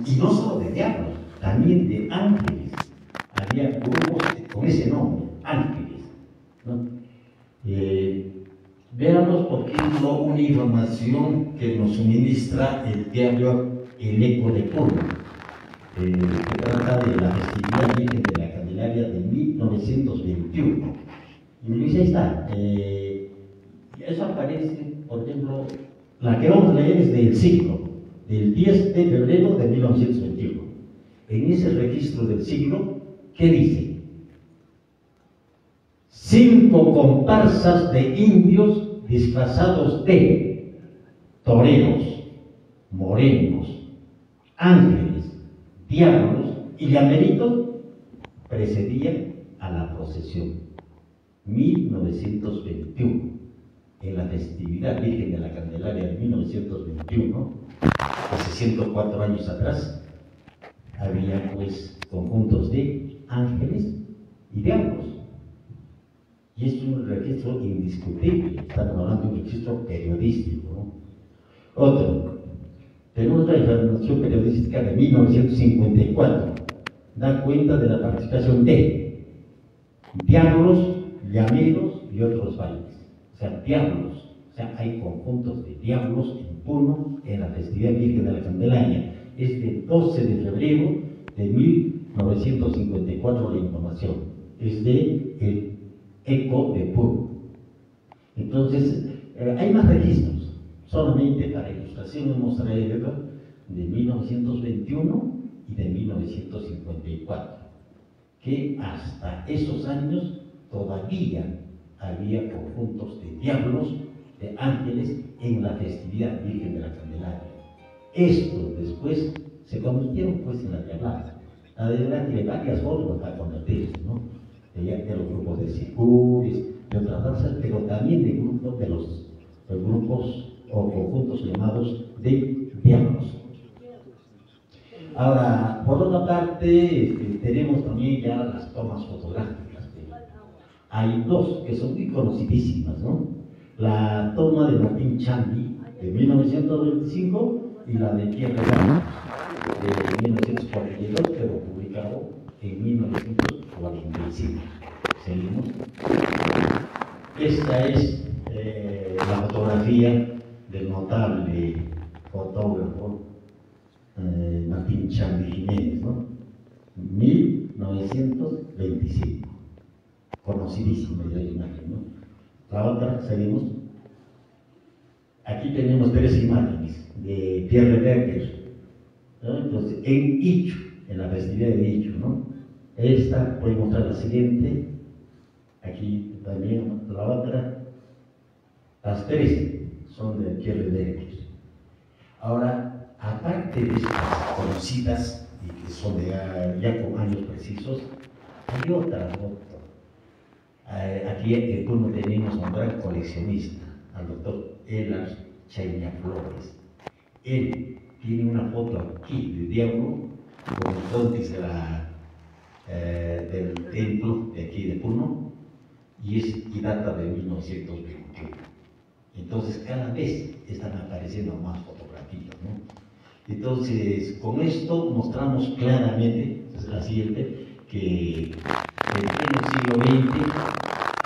Y no solo de diablos, también de ángeles. Había grupos con ese nombre, ángeles, ¿no? Veamos, por ejemplo, una información que nos suministra el diario El Eco de Puno, que trata de la festividad Virgen de la Candelaria de 1921. Y ahí está. Eso aparece, por ejemplo, la que vamos a leer es del siglo, del 10 de febrero de 1921. En ese registro del siglo, ¿qué dice? 5 comparsas de indios disfrazados de toreros, morenos, ángeles, diablos y llameritos precedían a la procesión. 1921, en la festividad Virgen de la Candelaria de 1921, hace 104 años atrás, había pues conjuntos de ángeles y diablos. Y es un registro indiscutible, estamos hablando de un registro periodístico, ¿no? Otro, tenemos la información periodística de 1954, da cuenta de la participación de diablos, llameros y otros bailes. O sea, diablos, o sea, hay conjuntos de diablos en Puno en la festividad Virgen de la Candelaria. Es del 12 de febrero de 1954 la información, es de el Eco de Puno. Entonces, hay más registros, solamente para ilustración hemos traído de 1921 y de 1954, que hasta esos años todavía había conjuntos de diablos, de ángeles en la festividad Virgen de la Candelaria. Estos después se convirtieron pues en la diablada. La diablada tiene varias formas para convertirse, ¿no? De los grupos de sicuris, de otras danzas, pero también de grupos de los grupos o conjuntos llamados de diablos. Ahora, por otra parte, tenemos también ya las tomas fotográficas. Hay dos que son muy conocidísimas, ¿no? La toma de Martín Chandi de 1925 y la de Pierre Lebrun de 1942, pero publicado en 1945. Seguimos. Esta es la fotografía del notable fotógrafo Martín Chandi Jiménez, ¿no? 1925. Conocidísima la imagen, ¿no? La otra, seguimos. Aquí tenemos 3 imágenes de Pierre Berger ¿no? Entonces, en Ichu, en la festividad de Ichu, ¿no? Esta, voy a mostrar la siguiente, aquí también la otra. Las tres son de Pierre Lercus. Ahora, aparte de estas conocidas y que son de ya con años precisos, hay otras fotos. Aquí en Puno tenemos a un gran coleccionista, al doctor Elas Chaña Flores. Él tiene una foto aquí de diablo con el frontis del templo de aquí de Puno y data de 1921. Entonces cada vez están apareciendo más fotografías, ¿no? Entonces con esto mostramos claramente, es la siguiente, que en el siglo XX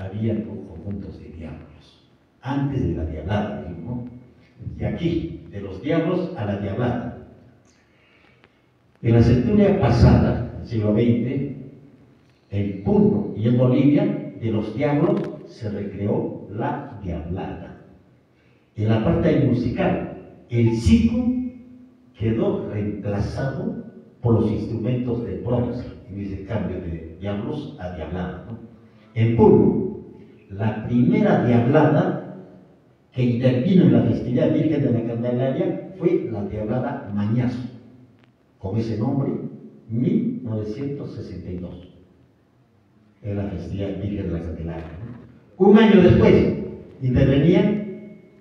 había conjuntos de diablos, antes de la diablada, ¿no? Y aquí, de los diablos a la diablada. En la centuria pasada, el siglo XX, en Puno y en Bolivia, de los diablos se recreó la diablada. En la parte musical, el sico quedó reemplazado por los instrumentos de bronce, en ese cambio de diablos a diablada, ¿no? En Puno, la primera diablada que intervino en la festividad Virgen de la Candelaria fue la diablada Mañazo, con ese nombre, 1962, en la festividad Virgen de la Candelaria, ¿no? Un año después intervenían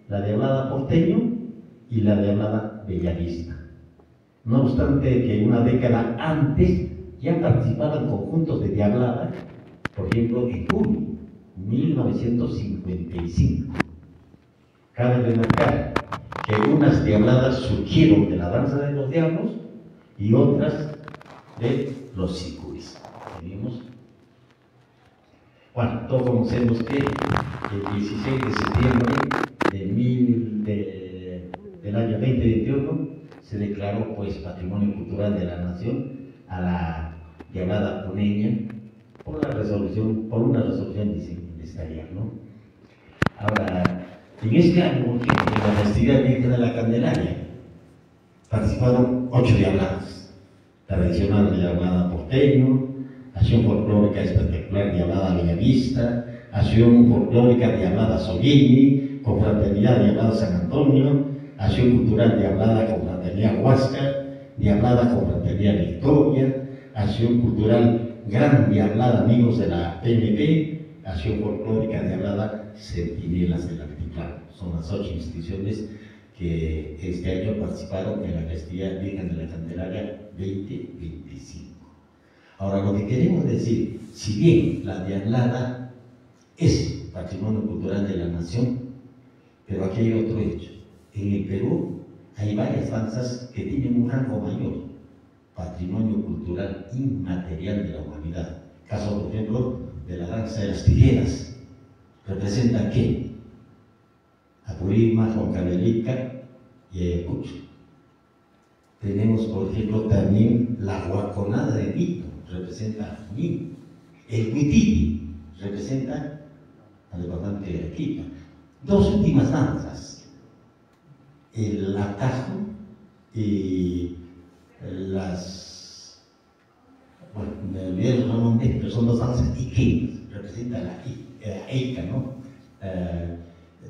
la diablada Porteño y la diablada Bellavista. No obstante que una década antes ya participaban conjuntos de diablada, por ejemplo en Puno, 1955. Cabe remarcar que unas diabladas surgieron de la danza de los diablos y otras de los sicuris. ¿Tenemos? Bueno, todos conocemos que el 16 de septiembre del año 2021 se declaró pues Patrimonio Cultural de la Nación a la diablada puneña por una resolución ministerial, ¿no? Ahora, en este año, en la festividad Virgen de la Candelaria, participaron 8 diabladas. Tradicional diablada Porteño, acción folclórica espectacular diablada Bellavista, acción folclórica diablada Sollini, confraternidad diablada San Antonio, acción cultural diablada confraternidad Huáscar, diablada confraternidad Victoria, acción cultural gran diablada Amigos de la PNP, acción folclórica diablada Centinelas del Altiplano. Son las 8 instituciones que este año participaron en la festividad Virgen de la Candelaria 2025. Ahora, lo que queremos decir, si bien la diablada es patrimonio cultural de la nación, pero aquí hay otro hecho. En el Perú hay varias danzas que tienen un rango mayor, patrimonio cultural inmaterial de la humanidad. Caso, por ejemplo, de la danza de las tigueras. ¿Representa qué? Apurímac, Huancavelica y Ayacucho. Tenemos, por ejemplo, también la guaconada de Quito, representa a mí. El huititi representa al departamento de Arequipa. Dos últimas danzas, el atajo y bueno, me olvidé los nombres, pero son dos danzas iqueñas, representa la Eica, ¿no?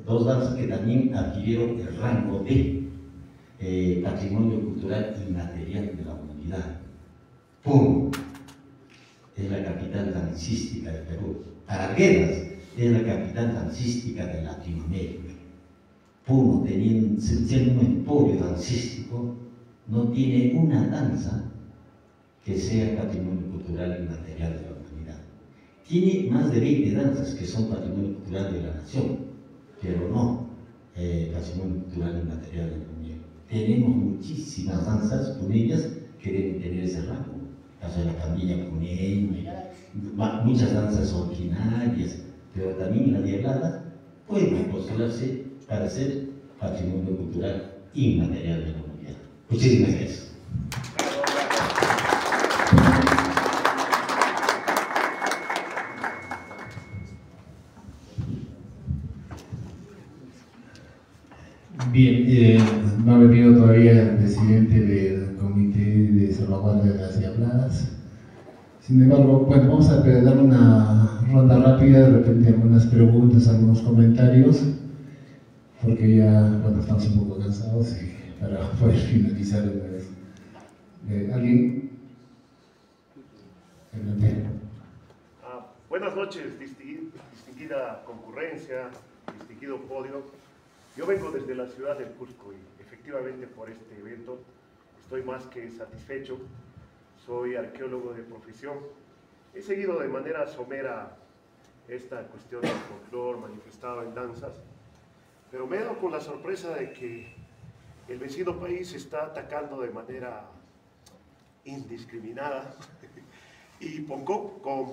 Dos danzas que también adquirieron el rango de patrimonio cultural inmaterial de la humanidad. Puno es la capital dancística de Perú. Arguedas es la capital dancística de Latinoamérica. Puno, siendo un emporio dancístico, no tiene una danza que sea patrimonio cultural inmaterial de la humanidad. Tiene más de 20 danzas que son patrimonio cultural de la nación, pero no patrimonio cultural inmaterial de la humanidad. Tenemos muchísimas danzas puneñas que deben tener ese rango. Caso de la camilla puneña, muchas danzas originarias, pero también la diablada puede postularse para ser patrimonio cultural inmaterial de la humanidad. Muchísimas gracias. Bien, no ha venido todavía el presidente del Comité de salvaguardia de las diabladas. Sin embargo, bueno, vamos a dar una ronda rápida, de repente algunas preguntas, algunos comentarios, porque ya, bueno, estamos un poco cansados y para poder finalizar de una vez. ¿Alguien? Buenas noches, distinguida concurrencia, distinguido podio. Yo vengo desde la ciudad del Cusco y efectivamente por este evento estoy más que satisfecho. Soy arqueólogo de profesión. He seguido de manera somera esta cuestión del folclore manifestado en danzas, pero me he dado con la sorpresa de que el vecino país se está atacando de manera indiscriminada y con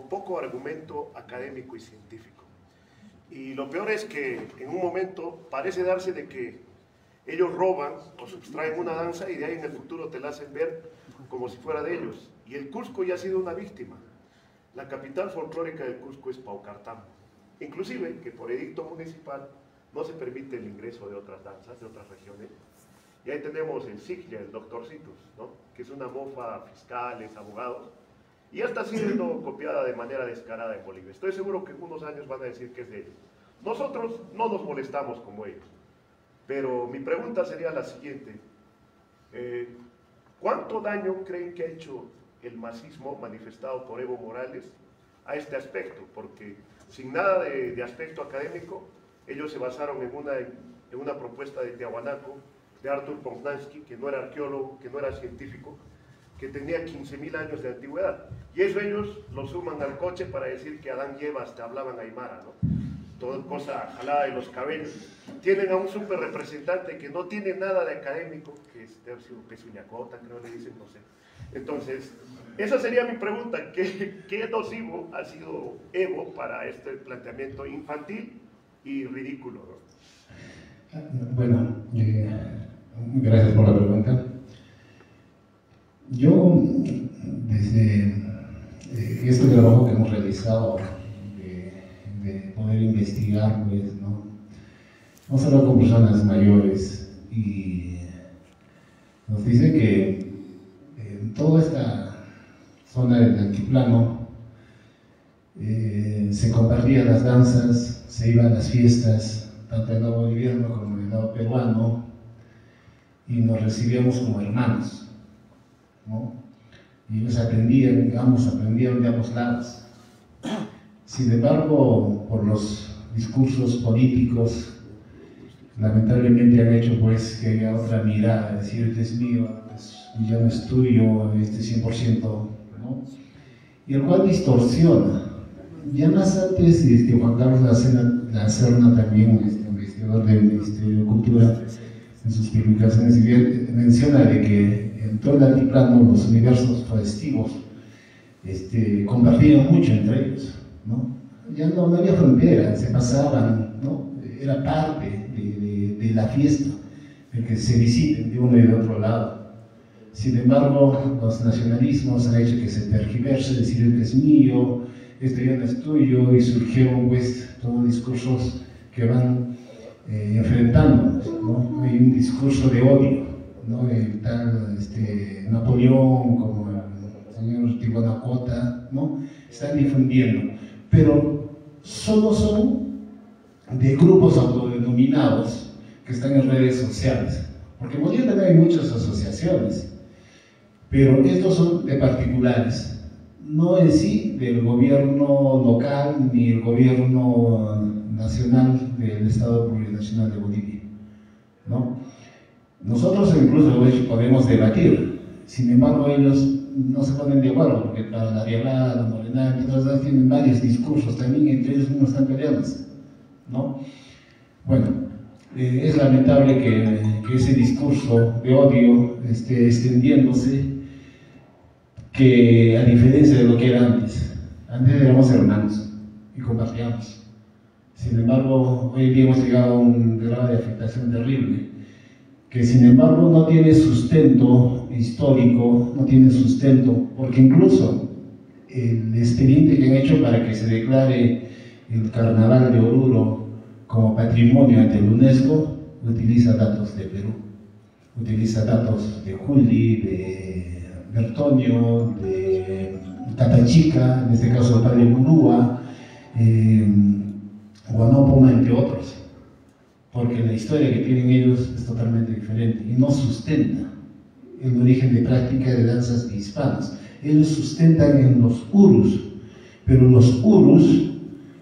poco argumento académico y científico. Y lo peor es que en un momento parece darse de que ellos roban o sustraen una danza y de ahí en el futuro te la hacen ver como si fuera de ellos. Y el Cusco ya ha sido una víctima. La capital folclórica del Cusco es Paucartambo. Inclusive que por edicto municipal no se permite el ingreso de otras danzas, de otras regiones. Y ahí tenemos el Siglia, el Doctorcitus, ¿no? Que es una mofa a fiscales, abogados, y ya está siendo copiada de manera descarada en Bolivia. Estoy seguro que en unos años van a decir que es de ellos. Nosotros no nos molestamos como ellos. Pero mi pregunta sería la siguiente. ¿Cuánto daño creen que ha hecho el masismo manifestado por Evo Morales a este aspecto? Porque sin nada de aspecto académico, ellos se basaron en una propuesta de Tiahuanaco, de Arthur Poznansky, que no era arqueólogo, que no era científico, que tenía 15.000 años de antigüedad. Y eso ellos lo suman al coche para decir que Adán y Eva hasta hablaban aymara, ¿no? Toda cosa jalada de los cabellos. Tienen a un super representante que no tiene nada de académico, que es Tercio Pezuñacota, creo le dicen, no sé. Entonces, esa sería mi pregunta. ¿Qué nocivo ha sido Evo para este planteamiento infantil y ridículo, ¿no? Bueno, gracias por la pregunta. Yo, desde este trabajo que hemos realizado de poder investigar, pues, ¿no? Hemos hablado con personas mayores y nos dicen que en toda esta zona del altiplano se compartían las danzas, se iban a las fiestas, tanto en el lado boliviano como en el lado peruano, y nos recibíamos como hermanos, ¿no? Y ellos aprendían de ambos lados. Sin embargo, por los discursos políticos, lamentablemente han hecho pues que haya otra mirada, decir, este es mío, ya no es tuyo, este 100%, ¿no? Y el cual distorsiona. Ya más antes, Juan Carlos Lacerna, también investigador del Ministerio de Cultura, en sus publicaciones menciona de que en todo el altiplano los universos festivos compartían mucho entre ellos, ¿no? Ya no había frontera, se pasaban, ¿no? Era parte de la fiesta, el que se visiten de uno y de otro lado. Sin embargo, los nacionalismos han hecho que se tergiverse, decir que es mío, esto ya no es tuyo, y surgieron pues todos discursos que van enfrentándonos, ¿no? Hay un discurso de odio, ¿no? El tal Napoleón, como el señor Tiahuanaco, ¿no? Están difundiendo, pero solo son de grupos autodenominados que están en redes sociales, porque en Bolivia también hay muchas asociaciones, pero estos son de particulares, no en sí del gobierno local ni el gobierno nacional del Estado Plurinacional de Bolivia, ¿no? Nosotros incluso podemos debatir, sin embargo ellos no se ponen de acuerdo, porque para la diablada, la morenada, todas tienen varios discursos, también entre ellos mismos están peleados, ¿no? Bueno, es lamentable que ese discurso de odio esté extendiéndose, que a diferencia de lo que era antes éramos hermanos y compartíamos. Sin embargo, hoy en día hemos llegado a un grado de afectación terrible, que sin embargo no tiene sustento histórico, no tiene sustento, porque incluso el expediente que han hecho para que se declare el Carnaval de Oruro como patrimonio ante el UNESCO utiliza datos de Perú, utiliza datos de Juli, Bertonio, de Tatachica, en este caso el padre Murúa, Guanopoma, entre otros, porque la historia que tienen ellos es totalmente diferente y no sustenta el origen de práctica de danzas de hispanos. Ellos sustentan en los urus, pero los urus,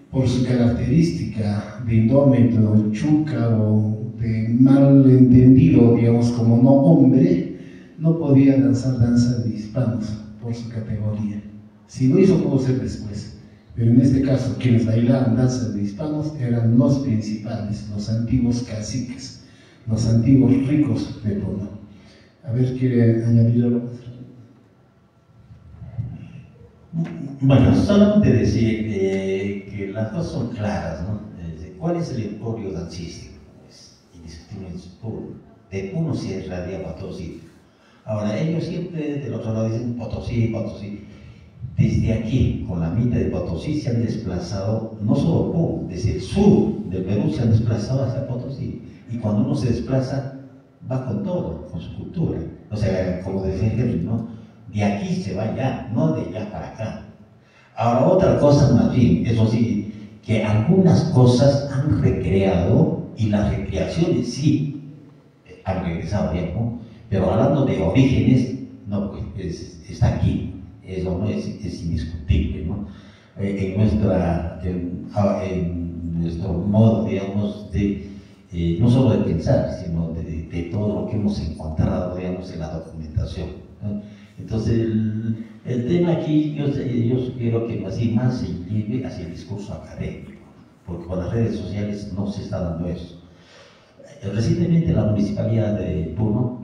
por su característica de indómetro, chuca o de malentendido, digamos, como no hombre, no podía danzar danzas de hispanos por su categoría. Si lo hizo, pudo ser después. Pero en este caso, quienes bailaban danzas de hispanos eran los principales, los antiguos caciques, los antiguos ricos de Puno. A ver, ¿quiere añadir algo más? Bueno, solamente decir que las cosas son claras, ¿no? ¿Cuál es el emporio dancístico? Indiscutiblemente Puno. De Puno se irradia Potosí. Ahora, ellos siempre del otro lado dicen Potosí, Potosí. Desde aquí, con la mitad de Potosí, se han desplazado, no solo Puno, desde el sur del Perú se han desplazado hacia Potosí. Y cuando uno se desplaza, va con todo, con su cultura. O sea, como decía Henry, ¿no? De aquí se va allá, no de allá para acá. Ahora, otra cosa más bien, eso sí, que algunas cosas han recreado, y las recreaciones sí han regresado bien, ¿no? Pero hablando de orígenes, no, pues está aquí, eso no es indiscutible, ¿no? En nuestro modo, digamos, de no solo de pensar, sino de todo lo que hemos encontrado, digamos, en la documentación, ¿no? Entonces, el tema aquí, yo sugiero que más se incline hacia el discurso académico, porque con las redes sociales no se está dando eso. Recientemente la Municipalidad de Puno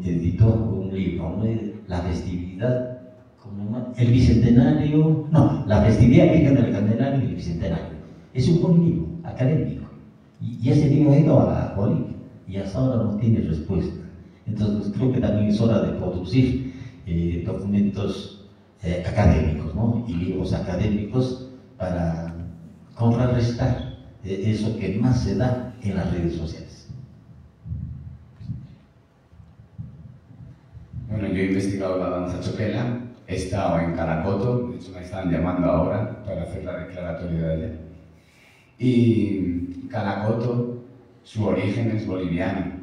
editó un libro, ¿no? La festividad, el bicentenario, no, la festividad Virgen del Candelario y el bicentenario. Es un buen libro académico, y ese libro ha ido a Bolivia y hasta ahora no tiene respuesta. Entonces creo que también es hora de producir documentos académicos, ¿no? Y libros académicos para contrarrestar eso que más se da en las redes sociales. Bueno, yo he investigado la danza choquela, he estado en Caracoto, de hecho me están llamando ahora para hacer la declaratoria de allá. Y Caracoto, su origen es boliviano,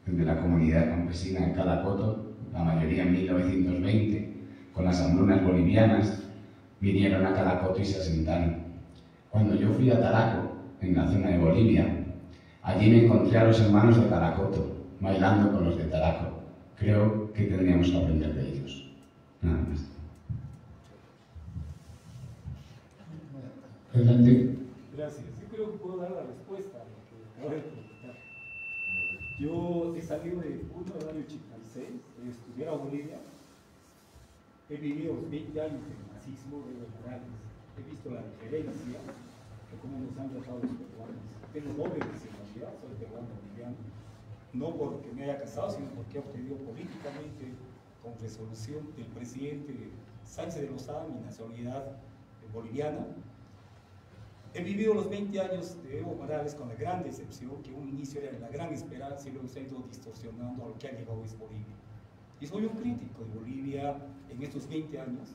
de la comunidad campesina de Caracoto, la mayoría en 1920, con las hambrunas bolivianas, vinieron a Caracoto y se asentaron. Cuando yo fui a Taraco, en la zona de Bolivia, allí me encontré a los hermanos de Caracoto, bailando con los de Taraco. Creo que tendríamos que aprender de ellos. Nada más. Adelante. Gracias. Yo creo que puedo dar la respuesta a lo que acabo de preguntar. Yo he salido de Puno del año 86, estudié a Bolivia. He vivido los 20 años del nazismo de Evo Morales. He visto la diferencia de cómo nos han tratado los peruanos. Tengo doble nacionalidad, soy peruano-boliviano. No porque me haya casado, sino porque he obtenido políticamente, con resolución del presidente Sánchez de Lozada, mi nacionalidad boliviana. He vivido los 20 años de Evo Morales con la gran decepción, que un inicio era la gran esperanza y luego se ha ido distorsionando a lo que ha llegado es Bolivia. Y soy un crítico de Bolivia en estos 20 años,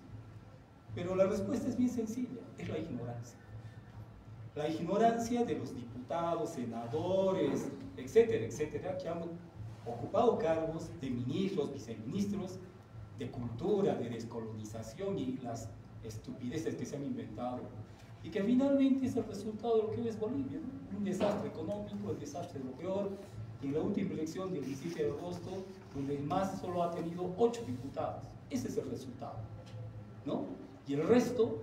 pero la respuesta es bien sencilla, es la ignorancia. La ignorancia de los diputados, senadores, etcétera, etcétera, que han ocupado cargos de ministros, viceministros, de cultura, de descolonización y las estupideces que se han inventado. Y que finalmente es el resultado de lo que hoy es Bolivia, ¿no? Un desastre económico, el desastre de lo peor. Y en la última elección del 17 de agosto, donde el MAS solo ha tenido 8 diputados. Ese es el resultado, ¿no? Y el resto,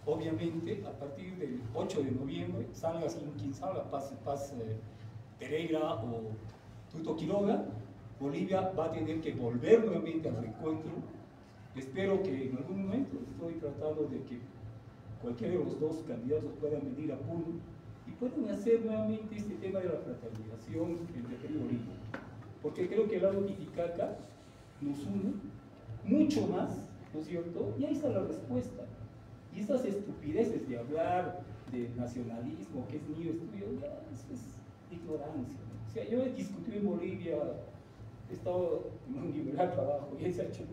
obviamente, a partir del 8 de noviembre, salga quien salga, Paz Pereira o Tuto Quiroga, Bolivia va a tener que volver nuevamente al reencuentro. Espero que en algún momento, estoy tratando de que cualquiera de los dos candidatos puedan venir a Puno y puedan hacer nuevamente este tema de la fraternización entre Perú y Bolivia. Porque creo que el lago Titicaca nos une mucho más, ¿no es cierto? Y ahí está la respuesta. Y esas estupideces de hablar de nacionalismo, que es mío, es tuyo, ya, eso es ignorancia, ¿no? O sea, yo he discutido en Bolivia he estado en un liberal trabajo y se ha hecho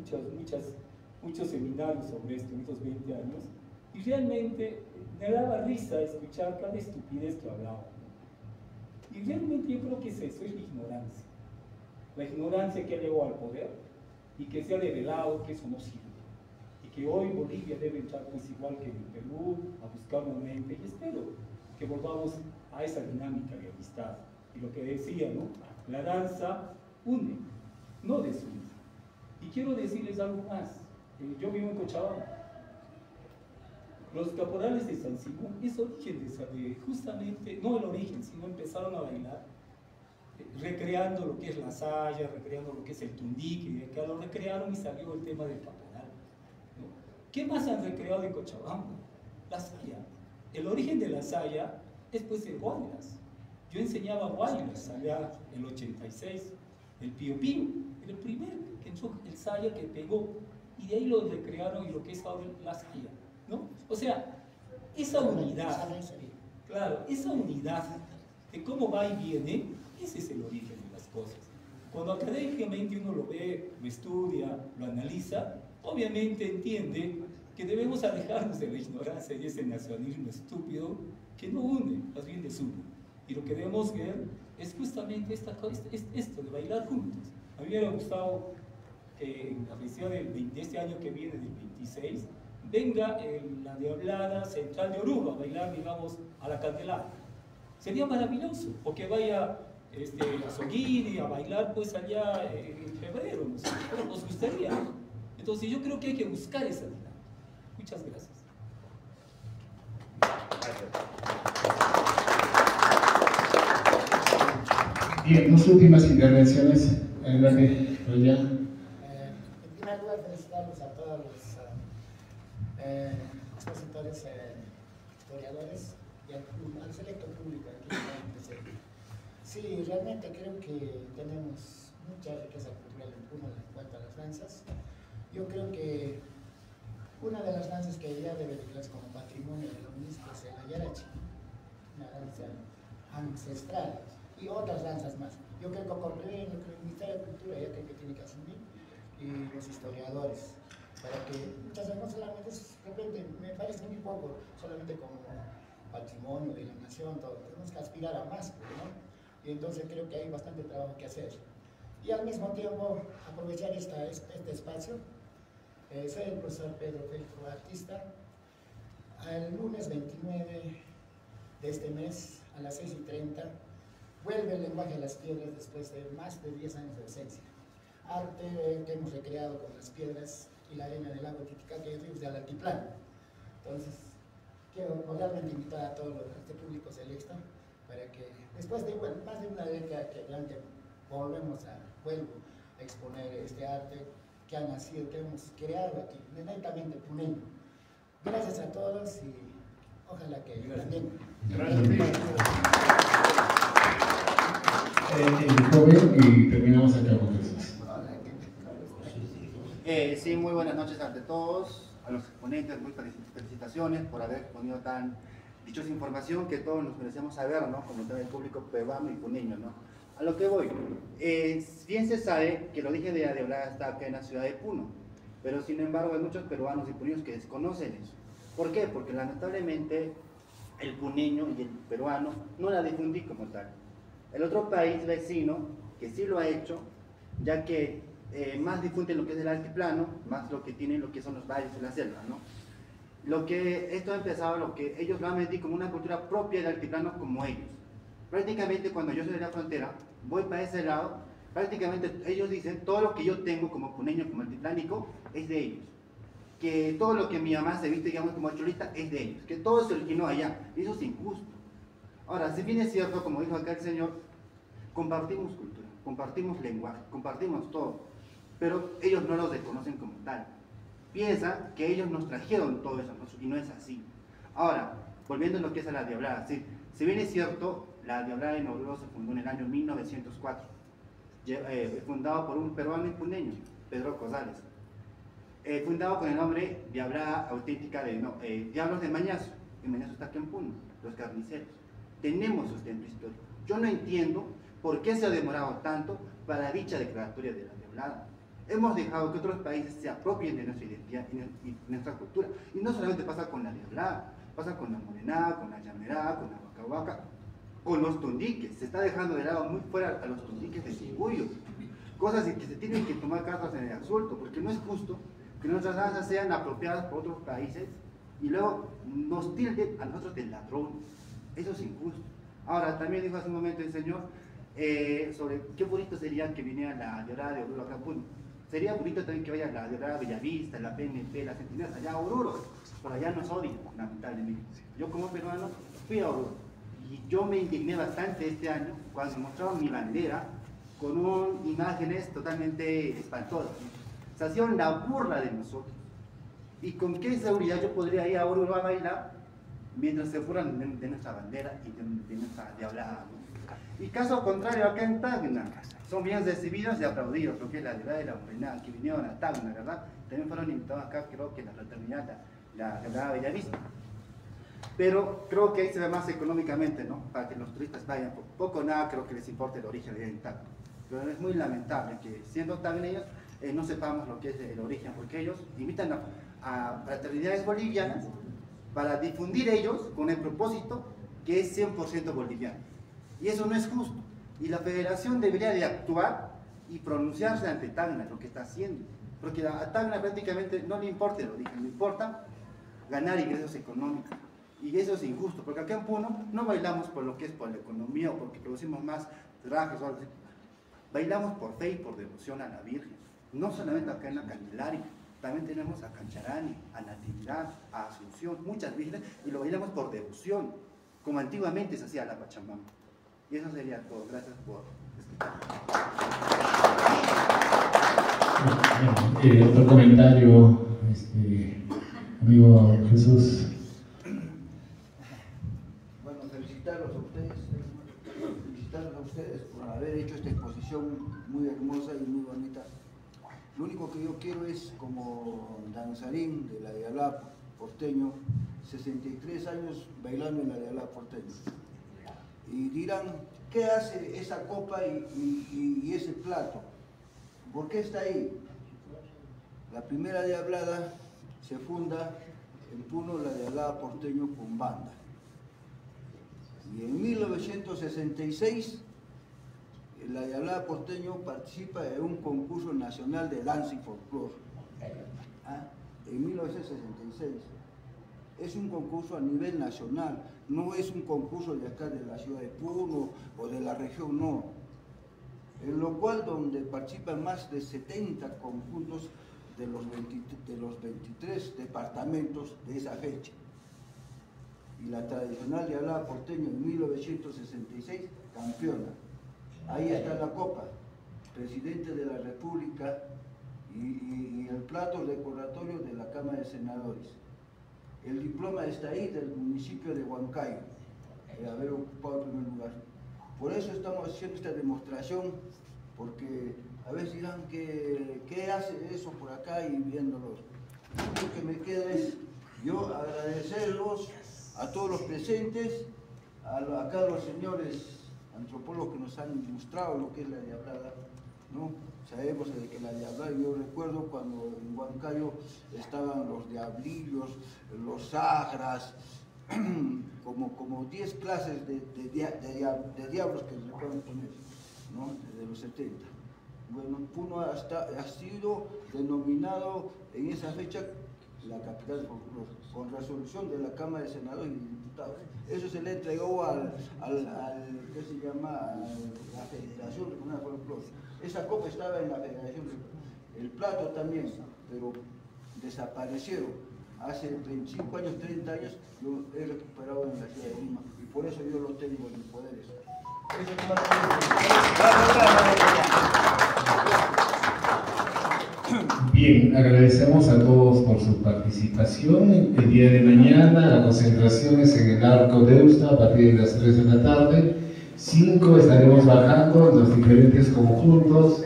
muchos seminarios sobre esto en estos 20 años, y realmente me daba risa escuchar cada estupidez que hablaba. Y realmente yo creo que es eso, es la ignorancia que ha llegado al poder y que se ha revelado que eso no sirve. Y que hoy Bolivia debe entrar pues igual que en Perú a buscar nuevamente, y espero que volvamos a esa dinámica de amistad. Y lo que decía, ¿no? La danza une, no desune. Y quiero decirles algo más. Yo vivo en Cochabamba. Los caporales de San Simón es origen justamente, no el origen, sino empezaron a bailar, recreando lo que es la saya, recreando lo que es el tundique, y acá lo recrearon y salió el tema del caporal, ¿no? ¿Qué más han recreado en Cochabamba? La saya. El origen de la saya es pues el guaylas. Yo enseñaba guaylas allá en el 86, el Pío Pío, el primer que entró, el saya que pegó, y de ahí lo recrearon y lo que es ahora la saya, ¿no? O sea, esa unidad, claro, esa unidad de cómo va y viene, ese es el origen de las cosas. Cuando académicamente uno lo ve, lo estudia, lo analiza, obviamente entiende que debemos alejarnos de la ignorancia y ese nacionalismo estúpido que no une, más bien desune. Y lo que debemos ver es justamente esto de bailar juntos. A mí me hubiera gustado que en la festividad de este año que viene, del 26, venga la Diablada Central de Oruro a bailar, digamos, a la Candelaria. Sería maravilloso, o que vaya a Soguini a bailar pues allá en febrero, no sé, pero nos gustaría. Entonces yo creo que hay que buscar esa dinámica. Muchas gracias. Bien, las últimas intervenciones. Adelante, Roya. En primer lugar, felicitarlos a todos los expositores, historiadores y al selecto público aquí presente. Sí, realmente creo que tenemos mucha riqueza cultural en Puno en cuanto a las danzas. Yo creo que una de las danzas que ya debe declararse como patrimonio de la UNESCO es el Ayarachi, una danza ancestral, y otras danzas más. Yo creo que Correa, yo creo que el Ministerio de Cultura ya creo que tiene que asumir, y los historiadores, para que muchas veces no solamente es, de repente, me parece muy poco, solamente como patrimonio de la nación, todo, tenemos que aspirar a más, ¿no? Y entonces creo que hay bastante trabajo que hacer. Y al mismo tiempo aprovechar este espacio. Soy el profesor Pedro Feltro, artista. El lunes 29 de este mes, a las 6:30, vuelve el lenguaje de las piedras después de más de 10 años de ausencia. Arte que hemos recreado con las piedras y la arena del lago Titicaca y ríos del altiplano. Entonces, quiero cordialmente invitar a todo este público selecto para que después de más de una década que realmente vuelvo a exponer este arte que ha nacido, que hemos creado aquí, netamente puneño. Gracias a todos y ojalá que también. El joven y terminamos acá con Jesús. Sí, muy buenas noches ante todos, a los exponentes, muy felicitaciones por haber exponido tan dichosa información que todos nos merecemos saber, ¿no? Como también el público peruano y puneño, ¿no? A lo que voy, bien se sabe que el origen de la Diablada está acá en la ciudad de Puno, pero sin embargo hay muchos peruanos y puneños que desconocen eso. ¿Por qué? Porque lamentablemente el puneño y el peruano no la difundí como tal. El otro país vecino, que sí lo ha hecho, ya que más difunden lo que es el altiplano, más lo que tienen lo que son los valles y la selva, ¿no? Esto ha empezado, lo que ellos lo han metido como una cultura propia del altiplano como ellos. Prácticamente cuando yo soy de la frontera, voy para ese lado, prácticamente ellos dicen, todo lo que yo tengo como puneño, como altiplánico, es de ellos. Que todo lo que mi mamá se viste, digamos, como cholita, es de ellos. Que todo se originó allá. Y eso es injusto. Ahora, si bien es cierto, como dijo acá el señor, compartimos cultura, compartimos lenguaje, compartimos todo, pero ellos no lo reconocen como tal. Piensan que ellos nos trajeron todo eso, y no es así. Ahora, volviendo a lo que es a la Diablada, sí, si bien es cierto, la Diablada en Oruro se fundó en el año 1904, fundado por un peruano y puneño, Pedro Cosales, fundado con el nombre Diablada Auténtica de Diablos de Mañazo. En Mañazo está aquí en Puno, los carniceros. Tenemos sustento histórico. Yo no entiendo ¿Por qué se ha demorado tanto para dicha declaratoria de la Diablada? Hemos dejado que otros países se apropien de nuestra identidad y nuestra cultura. Y no solamente pasa con la Diablada, pasa con la Morená, con la Llamerá, con la Huacahuaca, con los tundiques. Se está dejando de lado muy fuera a los tundiques de Chimbuyo. Cosas que se tienen que tomar cartas en el asunto, porque no es justo que nuestras danzas sean apropiadas por otros países y luego nos tilden a nosotros de ladrones. Eso es injusto. Ahora, también dijo hace un momento el señor sobre qué bonito sería que viniera la Diablada de Oruro acá a Puno. Sería bonito también que vaya la Diablada de Bellavista, la PNP, las Centinelas allá a Oruro. Por allá nos odian, lamentablemente. Yo como peruano fui a Oruro y yo me indigné bastante este año cuando mostraron mi bandera con imágenes totalmente espantosas. Se hacían la burla de nosotros. ¿Y con qué seguridad yo podría ir a Oruro a bailar mientras se burlan de nuestra bandera y de nuestra Diablada? Y caso contrario, acá en Tacna, son bien recibidos y aplaudidos, lo que es la Diablada de la Morená, que vinieron a Tacna, ¿verdad? También fueron invitados acá, creo que la fraternidad, la Diablada de Bellavista. Pero creo que ahí se ve más económicamente, ¿no? Para que los turistas vayan. Poco o nada creo que les importe el origen de Tacna. Pero es muy lamentable que siendo tacneños no sepamos lo que es el origen, porque ellos invitan a fraternidades bolivianas para difundir ellos con el propósito que es 100% boliviano. Y eso no es justo. Y la federación debería de actuar y pronunciarse ante Tacna lo que está haciendo. Porque a Tacna prácticamente no le importa el origen, le importa ganar ingresos económicos. Y eso es injusto, porque acá en Puno no bailamos por lo que es por la economía o porque producimos más trajes o algo así. Bailamos por fe y por devoción a la Virgen. No solamente acá en la Candelaria, también tenemos a Cancharani, a Natividad, a Asunción, muchas vírgenes, y lo bailamos por devoción, como antiguamente se hacía la Pachamama. Y eso sería todo. Gracias por escuchar. Otro comentario, amigo Jesús. Bueno, felicitarlos a ustedes por haber hecho esta exposición muy hermosa y muy bonita. Lo único que yo quiero es, como danzarín de la Diablada porteño, 63 años bailando en la Diablada porteño. Y dirán, ¿qué hace esa copa y ese plato? ¿Por qué está ahí? La primera Diablada se funda en Puno, la Diablada porteño con banda. Y en 1966, la Diablada porteño participa en un concurso nacional de danza y folclore. En 1966. Es un concurso a nivel nacional, no es un concurso de acá de la ciudad de Puno o de la región, no. En lo cual donde participan más de 70 conjuntos de los 23 departamentos de esa fecha. Y la tradicional Diablada porteño en 1966, campeona. Ahí está la copa, presidente de la República y el plato decoratorio de la Cámara de Senadores. El diploma está ahí del municipio de Huancayo, de haber ocupado el primer lugar. Por eso estamos haciendo esta demostración, porque a veces dirán que ¿qué hace eso por acá? Y viéndolos. Lo que me queda es yo agradecerlos a todos los presentes, acá a los señores antropólogos que nos han ilustrado lo que es la Diablada, ¿no? Sabemos de que la Diablada, yo recuerdo cuando en Huancayo estaban los diablillos, los sagras, como 10 clases de diablos que se pueden poner, ¿no? Desde los 70. Bueno, Puno ha sido denominado en esa fecha la capital del folclore, con resolución de la Cámara de Senadores y Diputados. Eso se le entregó ¿qué se llama? A la Federación Regional de Folclore. Esa copa estaba en la Federación, el plato también, pero desaparecieron. Hace 25 años, 30 años, lo he recuperado en la ciudad de Lima, y por eso yo lo tengo en mis poderes. Bien, agradecemos a todos por su participación. El día de mañana la concentración es en el Arco Deusta a partir de las 3 de la tarde. 5 estaremos bajando en los diferentes conjuntos.